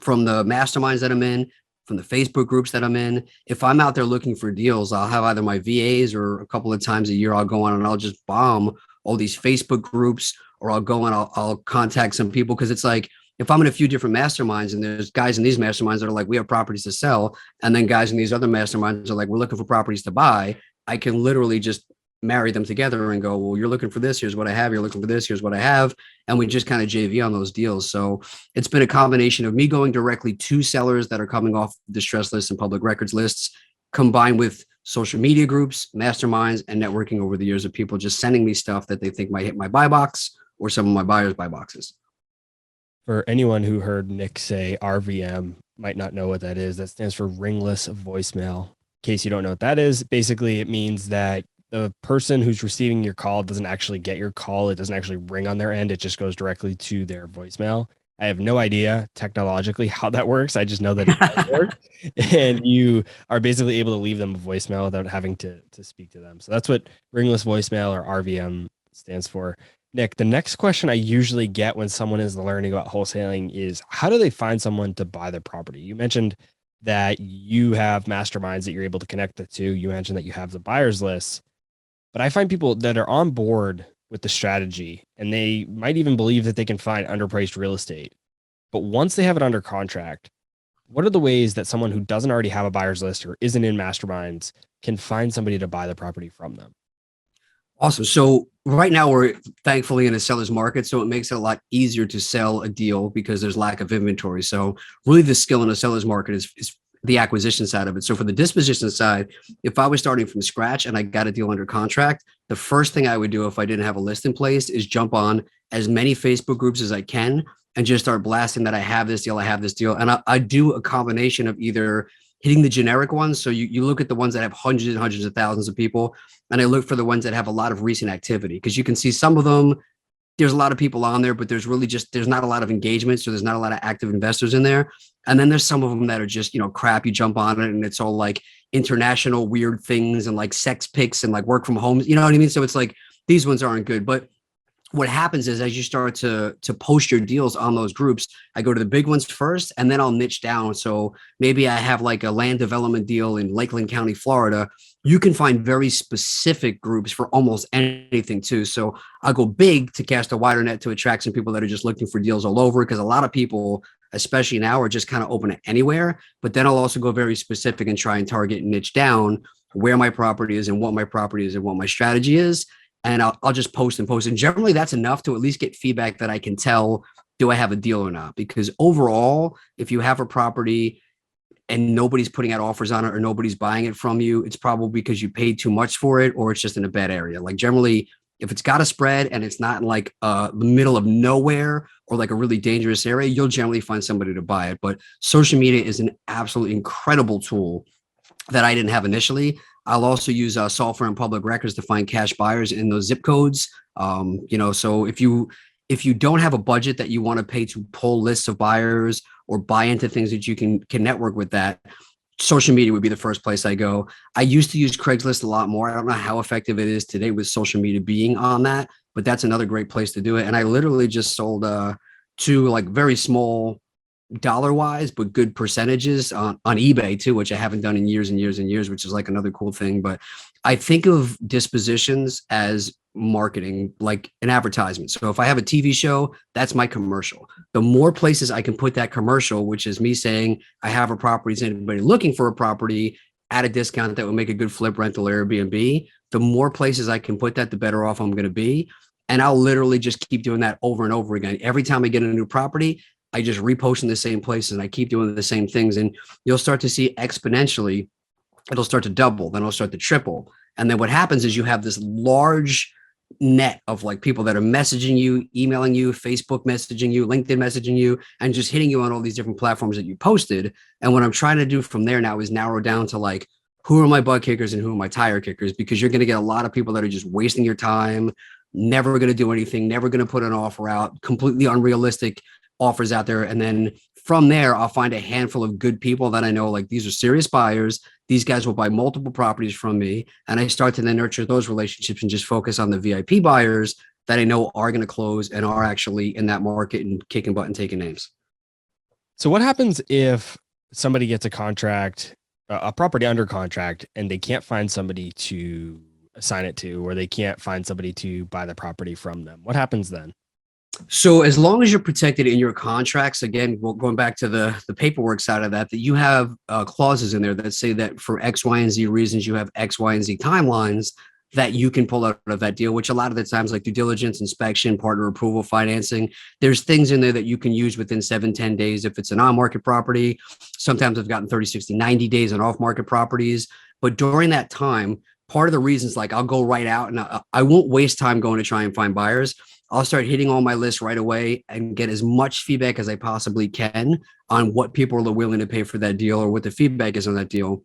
from the masterminds that I'm in, from the Facebook groups that I'm in, if I'm out there looking for deals, I'll have either my VAs, or a couple of times a year I'll go on and I'll just bomb all these Facebook groups, or I'll go and I'll contact some people. Cause it's like, if I'm in a few different masterminds and there's guys in these masterminds that are like, we have properties to sell, and then guys in these other masterminds are like, we're looking for properties to buy, I can literally just marry them together and go, well, you're looking for this, here's what I have, you're looking for this, here's what I have. And we just kind of JV on those deals. So it's been a combination of me going directly to sellers that are coming off distress lists and public records lists, combined with social media groups, masterminds, and networking over the years of people just sending me stuff that they think might hit my buy box or some of my buyers' buy boxes. For anyone who heard Nick say RVM, might not know what that is. That stands for ringless voicemail. In case you don't know what that is, basically it means that the person who's receiving your call doesn't actually get your call. It doesn't actually ring on their end. It just goes directly to their voicemail. I have no idea technologically how that works. I just know that it does work. And you are basically able to leave them a voicemail without having to speak to them. So that's what ringless voicemail, or RVM, stands for. Nick, the next question I usually get when someone is learning about wholesaling is, how do they find someone to buy their property? You mentioned that you have masterminds that you're able to connect the two. You mentioned that you have the buyers list. But I find people that are on board with the strategy, and they might even believe that they can find underpriced real estate. But once they have it under contract, what are the ways that someone who doesn't already have a buyer's list or isn't in masterminds can find somebody to buy the property from them? Awesome. So right now we're thankfully in a seller's market, so it makes it a lot easier to sell a deal because there's lack of inventory. So really the skill in a seller's market is the acquisition side of it. So for the disposition side, if I was starting from scratch and I got a deal under contract, the first thing I would do if I didn't have a list in place is jump on as many Facebook groups as I can and just start blasting that I have this deal, I have this deal. And I do a combination of either hitting the generic ones. So you look at the ones that have hundreds and hundreds of thousands of people, and I look for the ones that have a lot of recent activity, because you can see some of them, there's a lot of people on there, but there's not a lot of engagement. So there's not a lot of active investors in there. And then there's some of them that are just, crap. You jump on it and it's all like international weird things and like sex pics and like work from home. You know what I mean? So it's like, these ones aren't good. But what happens is, as you start to post your deals on those groups, I go to the big ones first, and then I'll niche down. So maybe I have like a land development deal in Lakeland County, Florida. You can find very specific groups for almost anything too. So I'll go big to cast a wider net to attract some people that are just looking for deals all over, because a lot of people, especially now, are just kind of open to anywhere. But then I'll also go very specific and try and target and niche down where my property is and what my property is and what my strategy is. And I'll just post and post. And generally that's enough to at least get feedback that I can tell, do I have a deal or not? Because overall, if you have a property and nobody's putting out offers on it or nobody's buying it from you, it's probably because you paid too much for it, or it's just in a bad area. Like generally, if it's got a spread and it's not in like the middle of nowhere or like a really dangerous area, you'll generally find somebody to buy it. But social media is an absolutely incredible tool that I didn't have initially. I'll also use software and public records to find cash buyers in those zip codes. So if you don't have a budget that you want to pay to pull lists of buyers or buy into things that you can network with that, social media would be the first place I go. I used to use Craigslist a lot more. I don't know how effective it is today with social media being on that, but that's another great place to do it. And I literally just sold two like very small dollar wise, but good percentages on eBay too, which I haven't done in years and years and years, which is like another cool thing. But I think of dispositions as marketing, like an advertisement. So if I have a TV show, that's my commercial. The more places I can put that commercial, which is me saying I have a property, is anybody looking for a property at a discount that would make a good flip, rental, Airbnb, the more places I can put that, the better off I'm going to be. And I'll literally just keep doing that over and over again. Every time I get a new property, I just repost in the same places and I keep doing the same things. And you'll start to see exponentially, it'll start to double, then it'll start to triple. And then what happens is you have this large net of like people that are messaging you, emailing you, Facebook messaging you, LinkedIn messaging you, and just hitting you on all these different platforms that you posted. And what I'm trying to do from there now is narrow down to like, who are my butt kickers and who are my tire kickers? Because you're going to get a lot of people that are just wasting your time, never going to do anything, never going to put an offer out, completely unrealistic offers out there. And then from there, I'll find a handful of good people that I know, like these are serious buyers. These guys will buy multiple properties from me. And I start to then nurture those relationships and just focus on the VIP buyers that I know are going to close and are actually in that market and kicking butt and taking names. So what happens if somebody gets a contract, a property under contract, and they can't find somebody to assign it to, or they can't find somebody to buy the property from them? What happens then? So as long as you're protected in your contracts, again, going back to the paperwork side of that, that you have clauses in there that say that for X, Y, and Z reasons, you have X, Y, and Z timelines that you can pull out of that deal, which a lot of the times like due diligence, inspection, partner approval, financing, there's things in there that you can use within 7-10 days if it's an on-market property. Sometimes I've gotten 30, 60, 90 days on off-market properties. But during that time, part of the reasons, like I'll go right out and I won't waste time going to try and find buyers. I'll start hitting all my lists right away and get as much feedback as I possibly can on what people are willing to pay for that deal or what the feedback is on that deal.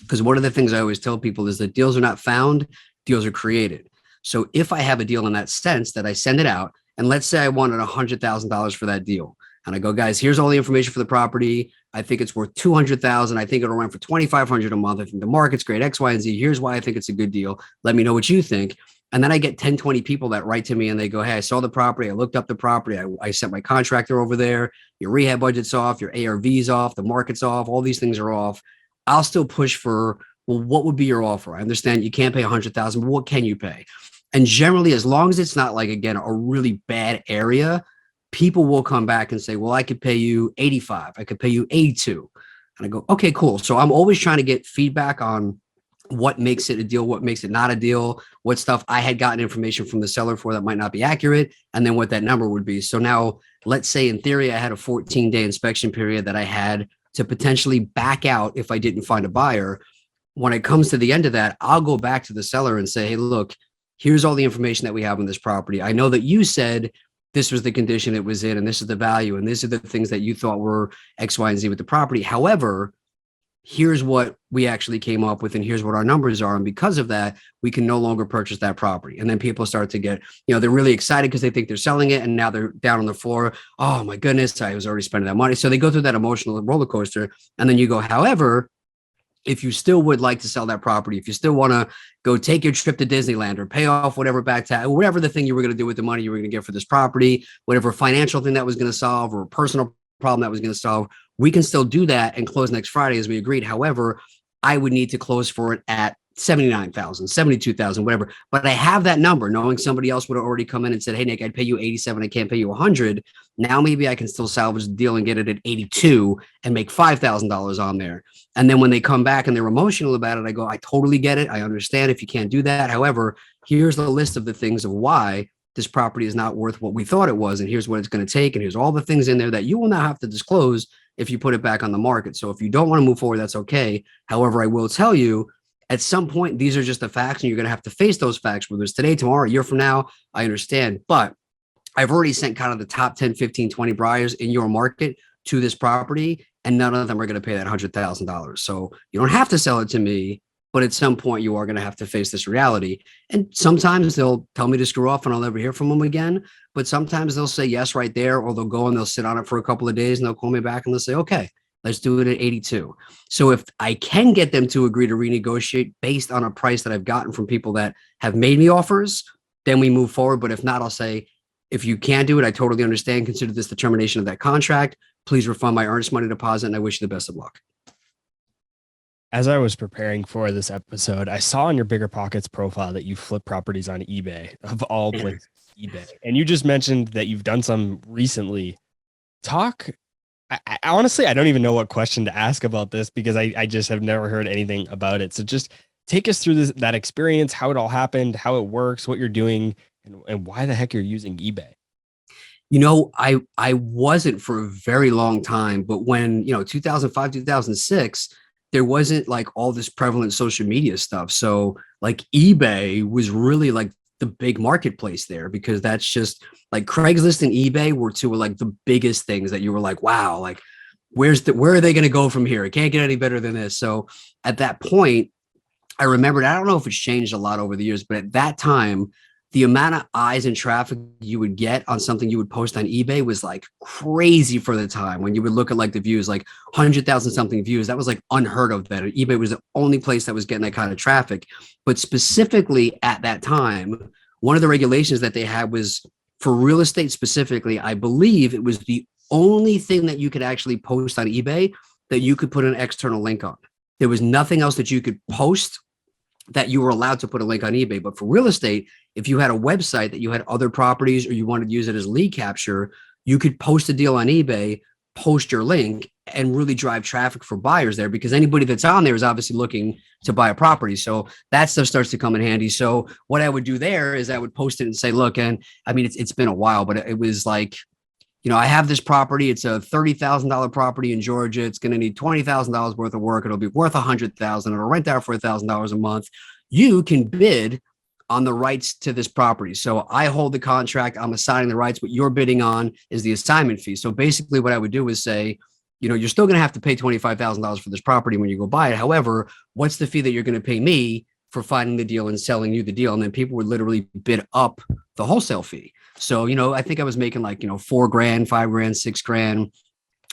Because one of the things I always tell people is that deals are not found, deals are created. So if I have a deal in that sense that I send it out, and let's say I wanted $100,000 for that deal, and I go, guys, here's all the information for the property. I think it's worth $200,000. I think it'll run for $2,500 a month. I think the market's great, X, Y, and Z. Here's why I think it's a good deal. Let me know what you think. And then I get 10, 20 people that write to me and they go, hey, I saw the property. I looked up the property. I sent my contractor over there. Your rehab budget's off. Your ARV's off. The market's off. All these things are off. I'll still push for, well, what would be your offer? I understand you can't pay $100,000, but what can you pay? And generally, as long as it's not like, again, a really bad area, people will come back and say, well, I could pay you 85. I could pay you 82. And I go, okay, cool. So I'm always trying to get feedback on what makes it a deal, what makes it not a deal, what stuff I had gotten information from the seller for that might not be accurate, and then what that number would be. So now let's say in theory, I had a 14-day inspection period that I had to potentially back out if I didn't find a buyer. When it comes to the end of that, I'll go back to the seller and say, hey, look, here's all the information that we have on this property. I know that you said this was the condition it was in, and this is the value, and these are the things that you thought were X, Y, and Z with the property. However, here's what we actually came up with, and here's what our numbers are. And because of that, we can no longer purchase that property. And then people start to get, they're really excited because they think they're selling it. And now they're down on the floor. Oh my goodness, I was already spending that money. So they go through that emotional roller coaster. And then you go, however, if you still would like to sell that property, if you still want to go take your trip to Disneyland or pay off whatever back tax, whatever the thing you were going to do with the money you were going to get for this property, whatever financial thing that was going to solve or personal problem that was going to solve, we can still do that and close next Friday as we agreed. However, I would need to close for it at 79,000, 72,000, whatever. But I have that number, knowing somebody else would have already come in and said, hey, Nick, I'd pay you 87. I can't pay you 100. Now maybe I can still salvage the deal and get it at 82 and make $5,000 on there. And then when they come back and they're emotional about it, I go, I totally get it. I understand if you can't do that. However, here's the list of the things of why this property is not worth what we thought it was. And here's what it's going to take. And here's all the things in there that you will not have to disclose if you put it back on the market. So if you don't want to move forward, that's okay. However, I will tell you at some point, these are just the facts and you're going to have to face those facts, whether it's today, tomorrow, a year from now, I understand. But I've already sent kind of the top 10, 15, 20 buyers in your market to this property, and none of them are going to pay that $100,000. So you don't have to sell it to me, but at some point you are going to have to face this reality. And sometimes they'll tell me to screw off and I'll never hear from them again. But sometimes they'll say yes right there, or they'll go and they'll sit on it for a couple of days and they'll call me back and they'll say, okay, Let's do it at 82. So if I can get them to agree to renegotiate based on a price that I've gotten from people that have made me offers, then we move forward. But if not, I'll say, if you can't do it, I totally understand. Consider this the termination of that contract. Please refund my earnest money deposit, and I wish you the best of luck. As I was preparing for this episode, I saw on your Bigger Pockets profile that you flip properties on eBay, of all places, eBay. And you just mentioned that you've done some recently. Talk. I honestly, I don't even know what question to ask about this because I just have never heard anything about it. So just take us through that experience, how it all happened, how it works, what you're doing, and why the heck you're using eBay. I wasn't for a very long time, but when, 2005, 2006, there wasn't like all this prevalent social media stuff. So like eBay was really like the big marketplace there, because that's just like Craigslist and eBay were two of like the biggest things that you were like, wow, like where are they going to go from here? It can't get any better than this. So at that point, I remembered, I don't know if it's changed a lot over the years, but at that time, the amount of eyes and traffic you would get on something you would post on eBay was like crazy for the time. When you would look at like the views, like 100,000 something views, that was like unheard of. That eBay was the only place that was getting that kind of traffic. But specifically at that time, one of the regulations that they had was for real estate specifically, I believe it was the only thing that you could actually post on eBay that you could put an external link on. There was nothing else that you could post that you were allowed to put a link on eBay. But for real estate, if you had a website that you had other properties or you wanted to use it as lead capture, you could post a deal on eBay, post your link, and really drive traffic for buyers there, because anybody that's on there is obviously looking to buy a property. So that stuff starts to come in handy. So what I would do there is I would post it and say, look, and I mean, it's been a while, but it was like, I have this property. It's a $30,000 property in Georgia. It's going to need $20,000 worth of work. It'll be worth $100,000. It'll rent out for $1,000 a month. You can bid on the rights to this property. So I hold the contract. I'm assigning the rights. What you're bidding on is the assignment fee. So basically what I would do is say, you're still going to have to pay $25,000 for this property when you go buy it. However, what's the fee that you're going to pay me for finding the deal and selling you the deal? And then people would literally bid up the wholesale fee. So, I think I was making like, $4,000, $5,000, $6,000,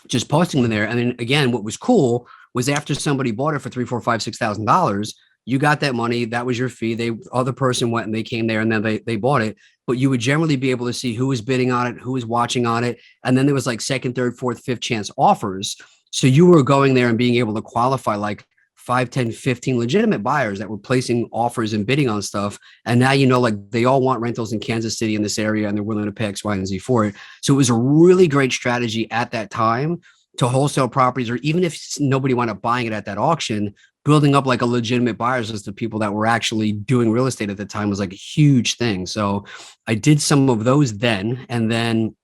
just posting them there. And then again, what was cool was after somebody bought it for $3,000, $4,000, $5,000, $6,000, you got that money. That was your fee. The other person went and they came there and then they bought it. But you would generally be able to see who was bidding on it, who was watching on it. And then there was like second, third, fourth, fifth chance offers. So you were going there and being able to qualify like 5, 10, 15 legitimate buyers that were placing offers and bidding on stuff. And now, like they all want rentals in Kansas City in this area and they're willing to pay X, Y, and Z for it. So it was a really great strategy at that time to wholesale properties, or even if nobody wound up buying it at that auction, building up like a legitimate buyers list of people that were actually doing real estate at the time was like a huge thing. So I did some of those then, and then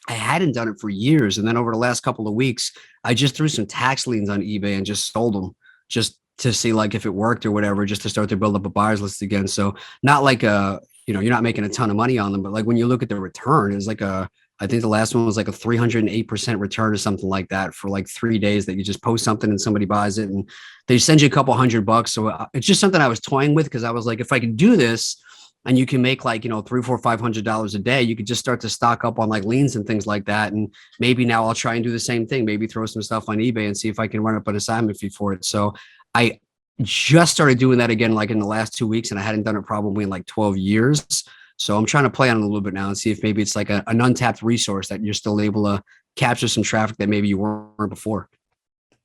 I hadn't done it for years. And then over the last couple of weeks, I just threw some tax liens on eBay and just sold them, just to see like if it worked or whatever, just to start to build up a buyers list again. So not like you're not making a ton of money on them, but like when you look at the return, it's like I think the last one was like a 308% return or something like that for like 3 days, that you just post something and somebody buys it and they send you a couple $100. So it's just something I was toying with, because I was like, if I can do this and you can make like, $300, $400, $500 a day, you could just start to stock up on like liens and things like that. And maybe now I'll try and do the same thing, maybe throw some stuff on eBay and see if I can run up an assignment fee for it. So I just started doing that again, like in the last 2 weeks, and I hadn't done it probably in like 12 years. So I'm trying to play on it a little bit now and see if maybe it's like an untapped resource that you're still able to capture some traffic that maybe you weren't before.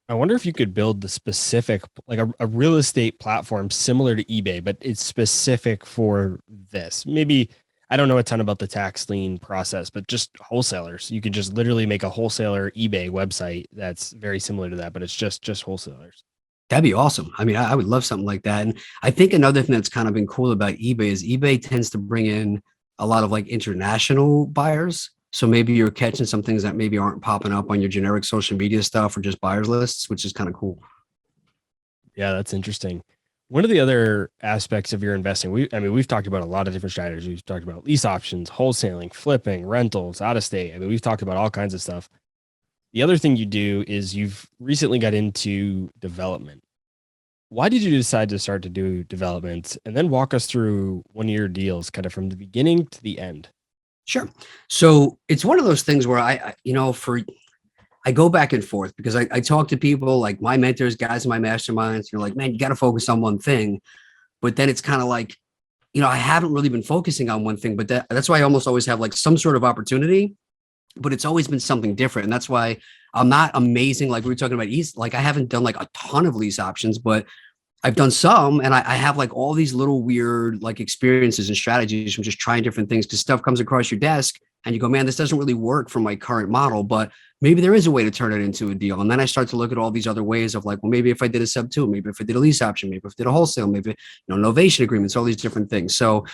I wonder if you could build the specific, like a real estate platform similar to eBay, but it's specific for this. Maybe, I don't know a ton about the tax lien process, but just wholesalers. You could just literally make a wholesaler eBay website that's very similar to that, but it's just wholesalers. That'd be awesome. I mean, I would love something like that. And I think another thing that's kind of been cool about eBay is eBay tends to bring in a lot of like international buyers. So maybe you're catching some things that maybe aren't popping up on your generic social media stuff or just buyers lists, which is kind of cool. Yeah, that's interesting. One of the other aspects of your investing, we've talked about a lot of different strategies. We've talked about lease options, wholesaling, flipping, rentals, out of state. We've talked about all kinds of stuff. The other thing you do is you've recently got into development. Why did you decide to start to do development? And then walk us through one of your deals, kind of from the beginning to the end. Sure. So it's one of those things where I go back and forth because I talk to people like my mentors, guys in my masterminds. You're like, man, you got to focus on one thing. But then it's kind of like, I haven't really been focusing on one thing, but that's why I almost always have like some sort of opportunity, but it's always been something different. And that's why I'm not amazing. Like we were talking about East, like I haven't done like a ton of lease options, but I've done some, and I have like all these little weird like experiences and strategies from just trying different things because stuff comes across your desk and you go, man, this doesn't really work for my current model, but maybe there is a way to turn it into a deal. And then I start to look at all these other ways of like, well, maybe if I did a sub two, maybe if I did a lease option, maybe if I did a wholesale, maybe, novation agreements, all these different things. So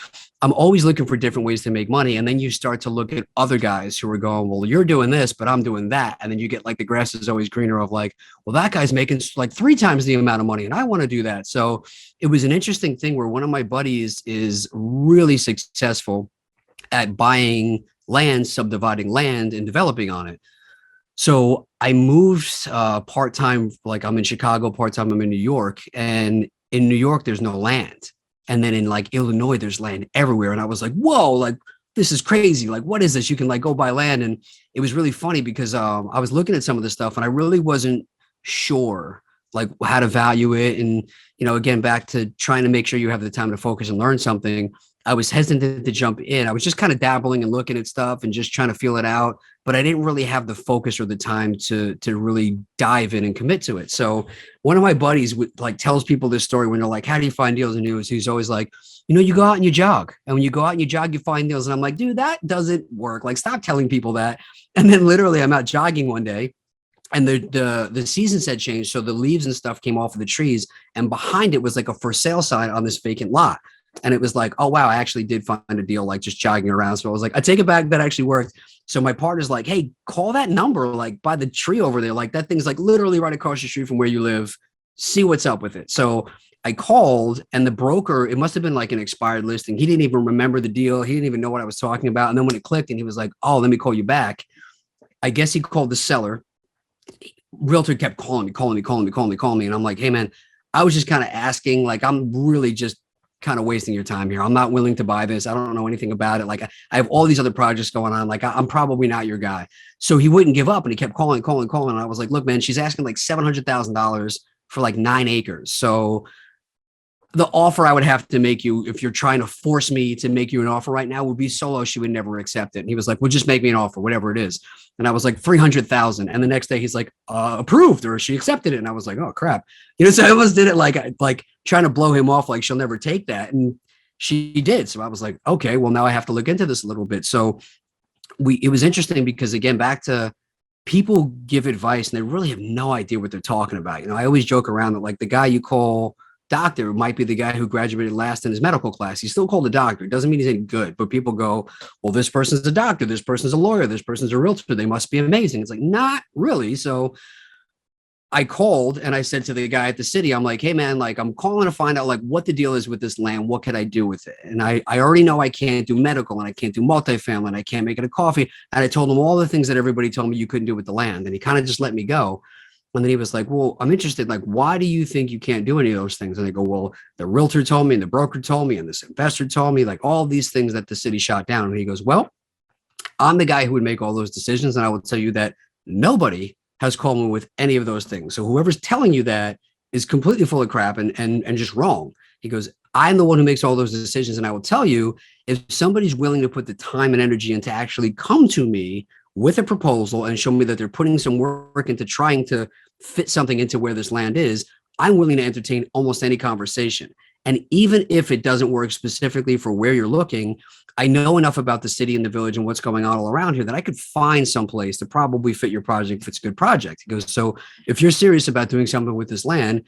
I'm always looking for different ways to make money. And then you start to look at other guys who are going, well, you're doing this, but I'm doing that. And then you get like the grass is always greener of like, well, that guy's making like 3 times the amount of money and I want to do that. So it was an interesting thing where one of my buddies is really successful at buying land, subdividing land and developing on it. So I moved part-time, like I'm in Chicago, part-time I'm in New York, and in New York, there's no land. And then in like Illinois, there's land everywhere. And I was like, whoa, like this is crazy. Like, what is this? You can like go buy land. And it was really funny because I was looking at some of the stuff and I really wasn't sure like how to value it. And, again, back to trying to make sure you have the time to focus and learn something. I was hesitant to jump in. I was just kind of dabbling and looking at stuff and just trying to feel it out, but I didn't really have the focus or the time to really dive in and commit to it. So one of my buddies like tells people this story when they're like, how do you find deals? And he's always like, you go out and you jog, and when you go out and you jog, you find deals. And I'm like, dude, that doesn't work. Like, stop telling people that. And then literally I'm out jogging one day and the seasons had changed. So the leaves and stuff came off of the trees, and behind it was like a for sale sign on this vacant lot. And it was like, oh, wow, I actually did find a deal, like just jogging around. So I was like, I take it back. That actually worked. So my partner's like, hey, call that number, like by the tree over there. Like that thing's like literally right across the street from where you live. See what's up with it. So I called, and the broker, it must've been like an expired listing. He didn't even remember the deal. He didn't even know what I was talking about. And then when it clicked and he was like, oh, let me call you back. I guess he called the seller. Realtor kept calling me. And I'm like, hey man, I was just kind of asking, like, I'm really just kind of wasting your time here. I'm not willing to buy this. I don't know anything about it. Like I have all these other projects going on. Like I'm probably not your guy. So he wouldn't give up, and he kept calling. And I was like, look, man, she's asking like $700,000 for like 9 acres. So the offer I would have to make you, if you're trying to force me to make you an offer right now, would be so low she would never accept it. And he was like, well, just make me an offer, whatever it is. And I was like, 300,000. And the next day he's like, approved, or she accepted it. And I was like, oh crap. So I almost did it like trying to blow him off, like she'll never take that. And she did. So I was like, okay, well now I have to look into this a little bit. So it was interesting because, again, back to people give advice and they really have no idea what they're talking about. I always joke around that like the guy you call doctor might be the guy who graduated last in his medical class. He's still called a doctor. It doesn't mean he's any good, but people go, well, this person's a doctor, this person's a lawyer, this person's a realtor, they must be amazing. It's like, not really. So I called and I said to the guy at the city, I'm like, hey man, like I'm calling to find out like what the deal is with this land. What could I do with it? And I already know I can't do medical, and I can't do multifamily, and I can't make it a coffee. And I told him all the things that everybody told me you couldn't do with the land. And he kind of just let me go. And then he was like, well, I'm interested. Like, why do you think you can't do any of those things? And I go, well, the realtor told me, and the broker told me, and this investor told me, like all these things that the city shot down. And he goes, well, I'm the guy who would make all those decisions. And I will tell you that nobody has called me with any of those things. So whoever's telling you that is completely full of crap and just wrong. He goes, I'm the one who makes all those decisions. And I will tell you, if somebody's willing to put the time and energy into actually come to me with a proposal and show me that they're putting some work into trying to fit something into where this land is, I'm willing to entertain almost any conversation. And even if it doesn't work specifically for where you're looking, I know enough about the city and the village and what's going on all around here that I could find some place to probably fit your project if it's a good project. He goes, so if you're serious about doing something with this land,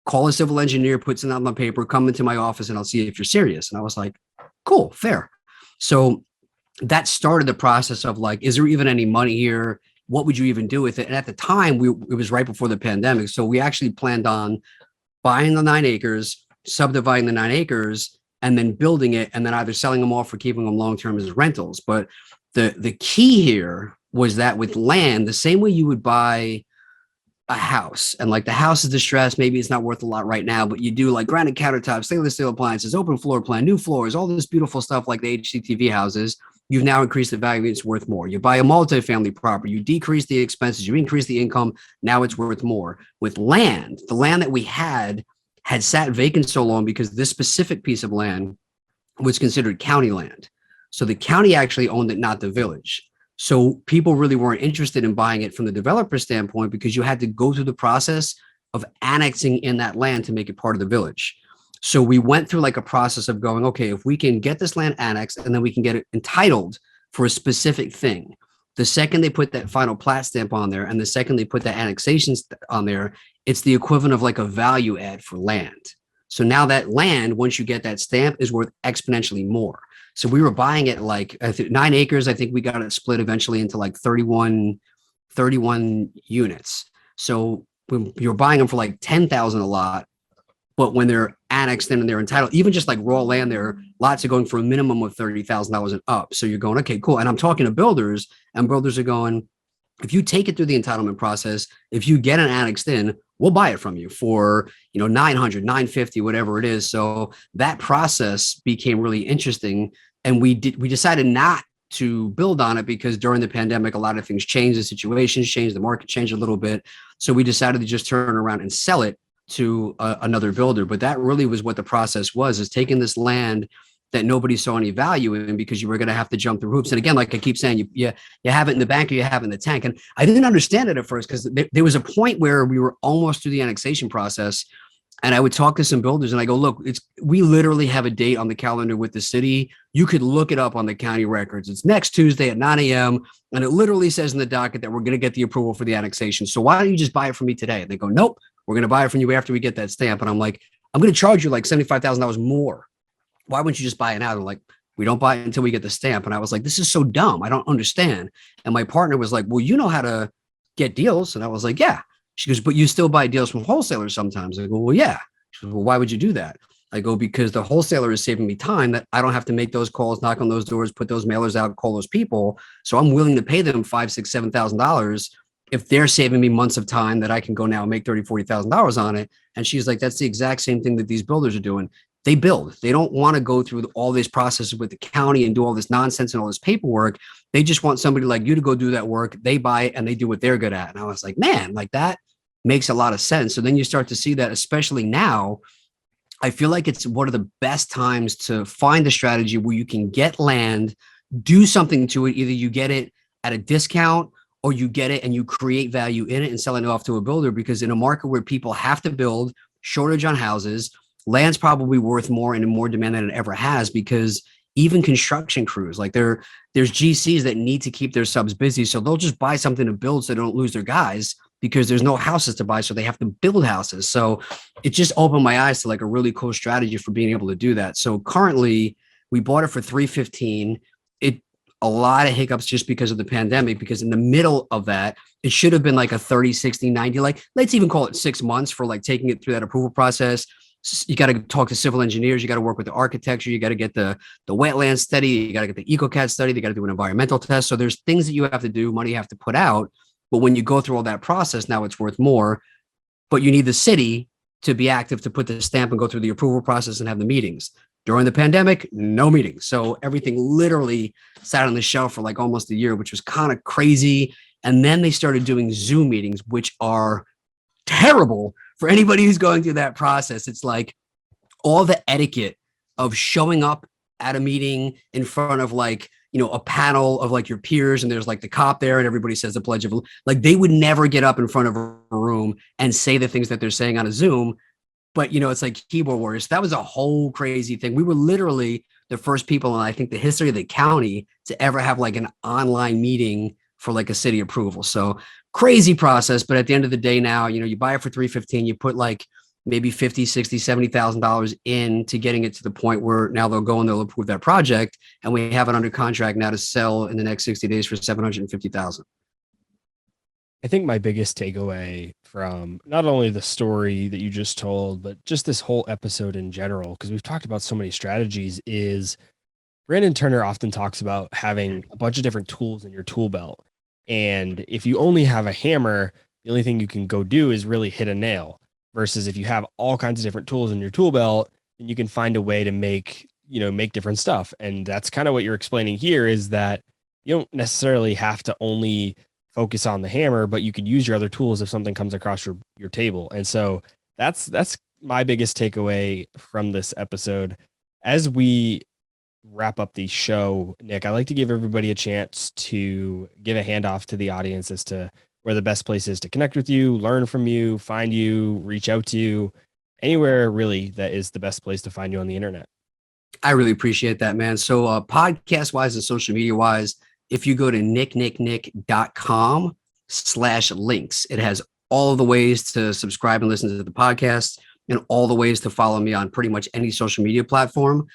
call a civil engineer, puts it on my paper, come into my office, and I'll see if you're serious. And I was like, cool, fair. So that started the process of like, is there even any money here? What would you even do with it? And at the time, it was right before the pandemic. So we actually planned on buying the 9 acres, subdividing the 9 acres, and then building it, and then either selling them off or keeping them long-term as rentals. But the key here was that with land, the same way you would buy, a house and like the house is distressed, maybe it's not worth a lot right now, but you do like granite countertops, stainless steel appliances, open floor plan, new floors, all this beautiful stuff like the HCTV houses. You've now increased the value, it's worth more. You buy a multifamily property, you decrease the expenses, you increase the income, now it's worth more. With land, the land that we had sat vacant so long because this specific piece of land was considered county land. So the county actually owned it, not the village. So people really weren't interested in buying it from the developer standpoint because you had to go through the process of annexing in that land to make it part of the village. So we went through like a process of going, okay, if we can get this land annexed and then we can get it entitled for a specific thing. The second they put that final plat stamp on there and the second they put that annexation on there, it's the equivalent of like a value add for land. So now that land, once you get that stamp, is worth exponentially more. So we were buying it like 9 acres. I think we got it split eventually into like 31 units. So when you're buying them for like 10,000 a lot, but when they're annexed in and they're entitled, even just like raw land, there lots are going for a minimum of $30,000 and up. So you're going, okay, cool. And I'm talking to builders, and builders are going, if you take it through the entitlement process, if you get an annexed in, we'll buy it from you for, 900, 950, whatever it is. So that process became really interesting. And we decided not to build on it because during the pandemic, a lot of things changed, the situations changed, the market changed a little bit. So we decided to just turn around and sell it to another builder. But that really was what the process was, is taking this land that nobody saw any value in because you were going to have to jump through hoops. And again, like I keep saying, you have it in the bank or you have it in the tank. And I didn't understand it at first because there was a point where we were almost through the annexation process. And I would talk to some builders and I go, look, we literally have a date on the calendar with the city. You could look it up on the county records. It's next Tuesday at 9 a.m. And it literally says in the docket that we're going to get the approval for the annexation. So why don't you just buy it from me today? And they go, nope, we're going to buy it from you after we get that stamp. And I'm like, I'm going to charge you like $75,000 more. Why wouldn't you just buy it now? They're like, we don't buy it until we get the stamp. And I was like, this is so dumb. I don't understand. And my partner was like, well, you know how to get deals. And I was like, yeah. She goes, but you still buy deals from wholesalers sometimes. I go, well, yeah. She goes, well, why would you do that? I go, because the wholesaler is saving me time that I don't have to make those calls, knock on those doors, put those mailers out, call those people. So I'm willing to pay them $5,000, $6,000, $7,000 if they're saving me months of time that I can go now and make $30,000, $40,000 on it. And she's like, that's the exact same thing that these builders are doing. They build. They don't want to go through all this process with the county and do all this nonsense and all this paperwork. They just want somebody like you to go do that work. They buy it and they do what they're good at. And I was like, man, like that makes a lot of sense. So then you start to see that, especially now, I feel like it's one of the best times to find a strategy where you can get land, do something to it. Either you get it at a discount or you get it and you create value in it and sell it off to a builder, because in a market where people have to build, shortage on houses, land's probably worth more and in more demand than it ever has, because even construction crews, like there's GCs that need to keep their subs busy. So they'll just buy something to build so they don't lose their guys because there's no houses to buy. So they have to build houses. So it just opened my eyes to like a really cool strategy for being able to do that. So currently we bought it for $315. A lot of hiccups just because of the pandemic, because in the middle of that, it should have been like a 30, 60, 90, like let's even call it 6 months for like taking it through that approval process. You got to talk to civil engineers. You got to work with the architecture. You got to get the wetland study. You got to get the EcoCAD study. They got to do an environmental test. So there's things that you have to do, money you have to put out. But when you go through all that process, now it's worth more. But you need the city to be active to put the stamp and go through the approval process and have the meetings. During the pandemic, no meetings. So everything literally sat on the shelf for like almost a year, which was kind of crazy. And then they started doing Zoom meetings, which are terrible for anybody who's going through that process. It's like all the etiquette of showing up at a meeting in front of like, a panel of like your peers, and there's like the cop there and everybody says the pledge of, like, they would never get up in front of a room and say the things that they're saying on a Zoom. But, it's like keyboard warriors. That was a whole crazy thing. We were literally the first people in, I think, the history of the county to ever have like an online meeting for like a city approval. So crazy process. But at the end of the day now, you buy it for $315, you put like maybe $50,000, $60,000, $70,000 into getting it to the point where now they'll go and they'll approve that project. And we have it under contract now to sell in the next 60 days for $750,000. I think my biggest takeaway from not only the story that you just told, but just this whole episode in general, because we've talked about so many strategies, is Brandon Turner often talks about having a bunch of different tools in your tool belt. And if you only have a hammer, the only thing you can go do is really hit a nail. Versus if you have all kinds of different tools in your tool belt, then you can find a way to make different stuff. And that's kind of what you're explaining here, is that you don't necessarily have to only focus on the hammer, but you could use your other tools if something comes across your table. And so that's my biggest takeaway from this episode. As we wrap up the show, Nick, I like to give everybody a chance to give a handoff to the audience as to where the best place is to connect with you, learn from you, find you, reach out to you, anywhere really that is the best place to find you on the internet. I really appreciate that, man. So podcast wise and social media wise, if you go to nicknicknick.com/links, it has all the ways to subscribe and listen to the podcast and all the ways to follow me on pretty much any social media platform.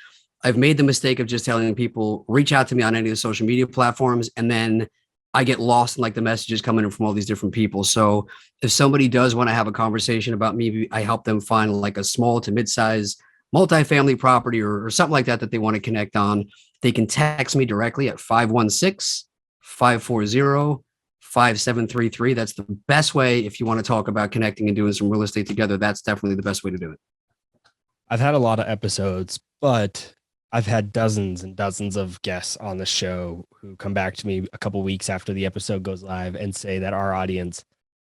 I've made the mistake of just telling people, reach out to me on any of the social media platforms, and then I get lost in like the messages coming in from all these different people. So if somebody does want to have a conversation about me, I help them find like a small to mid-size multifamily property or something like that they want to connect on. They can text me directly at 516-540-5733. That's the best way if you want to talk about connecting and doing some real estate together. That's definitely the best way to do it. I've had a lot of episodes, but I've had dozens and dozens of guests on the show who come back to me a couple weeks after the episode goes live and say that our audience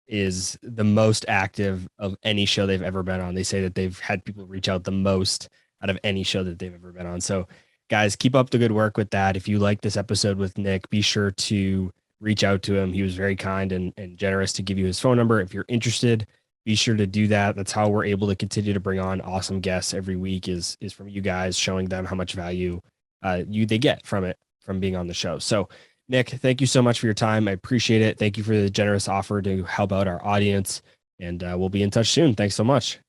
is the most active of any show they've ever been on. They say that they've had people reach out the most out of any show that they've ever been on. So guys, keep up the good work with that. If you like this episode with Nick, be sure to reach out to him. He was very kind and generous to give you his phone number. If you're interested, be sure to do that. That's how we're able to continue to bring on awesome guests every week is from you guys, showing them how much value they get from being on the show. So Nick, thank you so much for your time. I appreciate it. Thank you for the generous offer to help out our audience, and we'll be in touch soon. Thanks so much.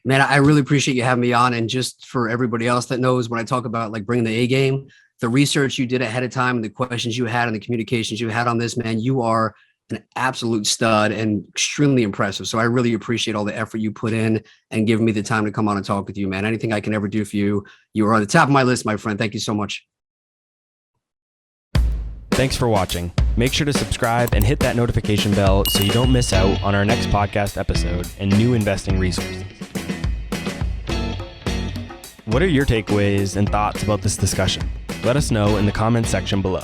Man, I really appreciate you having me on. And just for everybody else that knows, when I talk about like bringing the A game, the research you did ahead of time and the questions you had and the communications you had on this, man, you are an absolute stud and extremely impressive. So I really appreciate all the effort you put in and giving me the time to come on and talk with you, man. Anything I can ever do for you, you are on the top of my list, my friend. Thank you so much. Thanks for watching. Make sure to subscribe and hit that notification bell so you don't miss out on our next podcast episode and new investing resources. What are your takeaways and thoughts about this discussion? Let us know in the comments section below.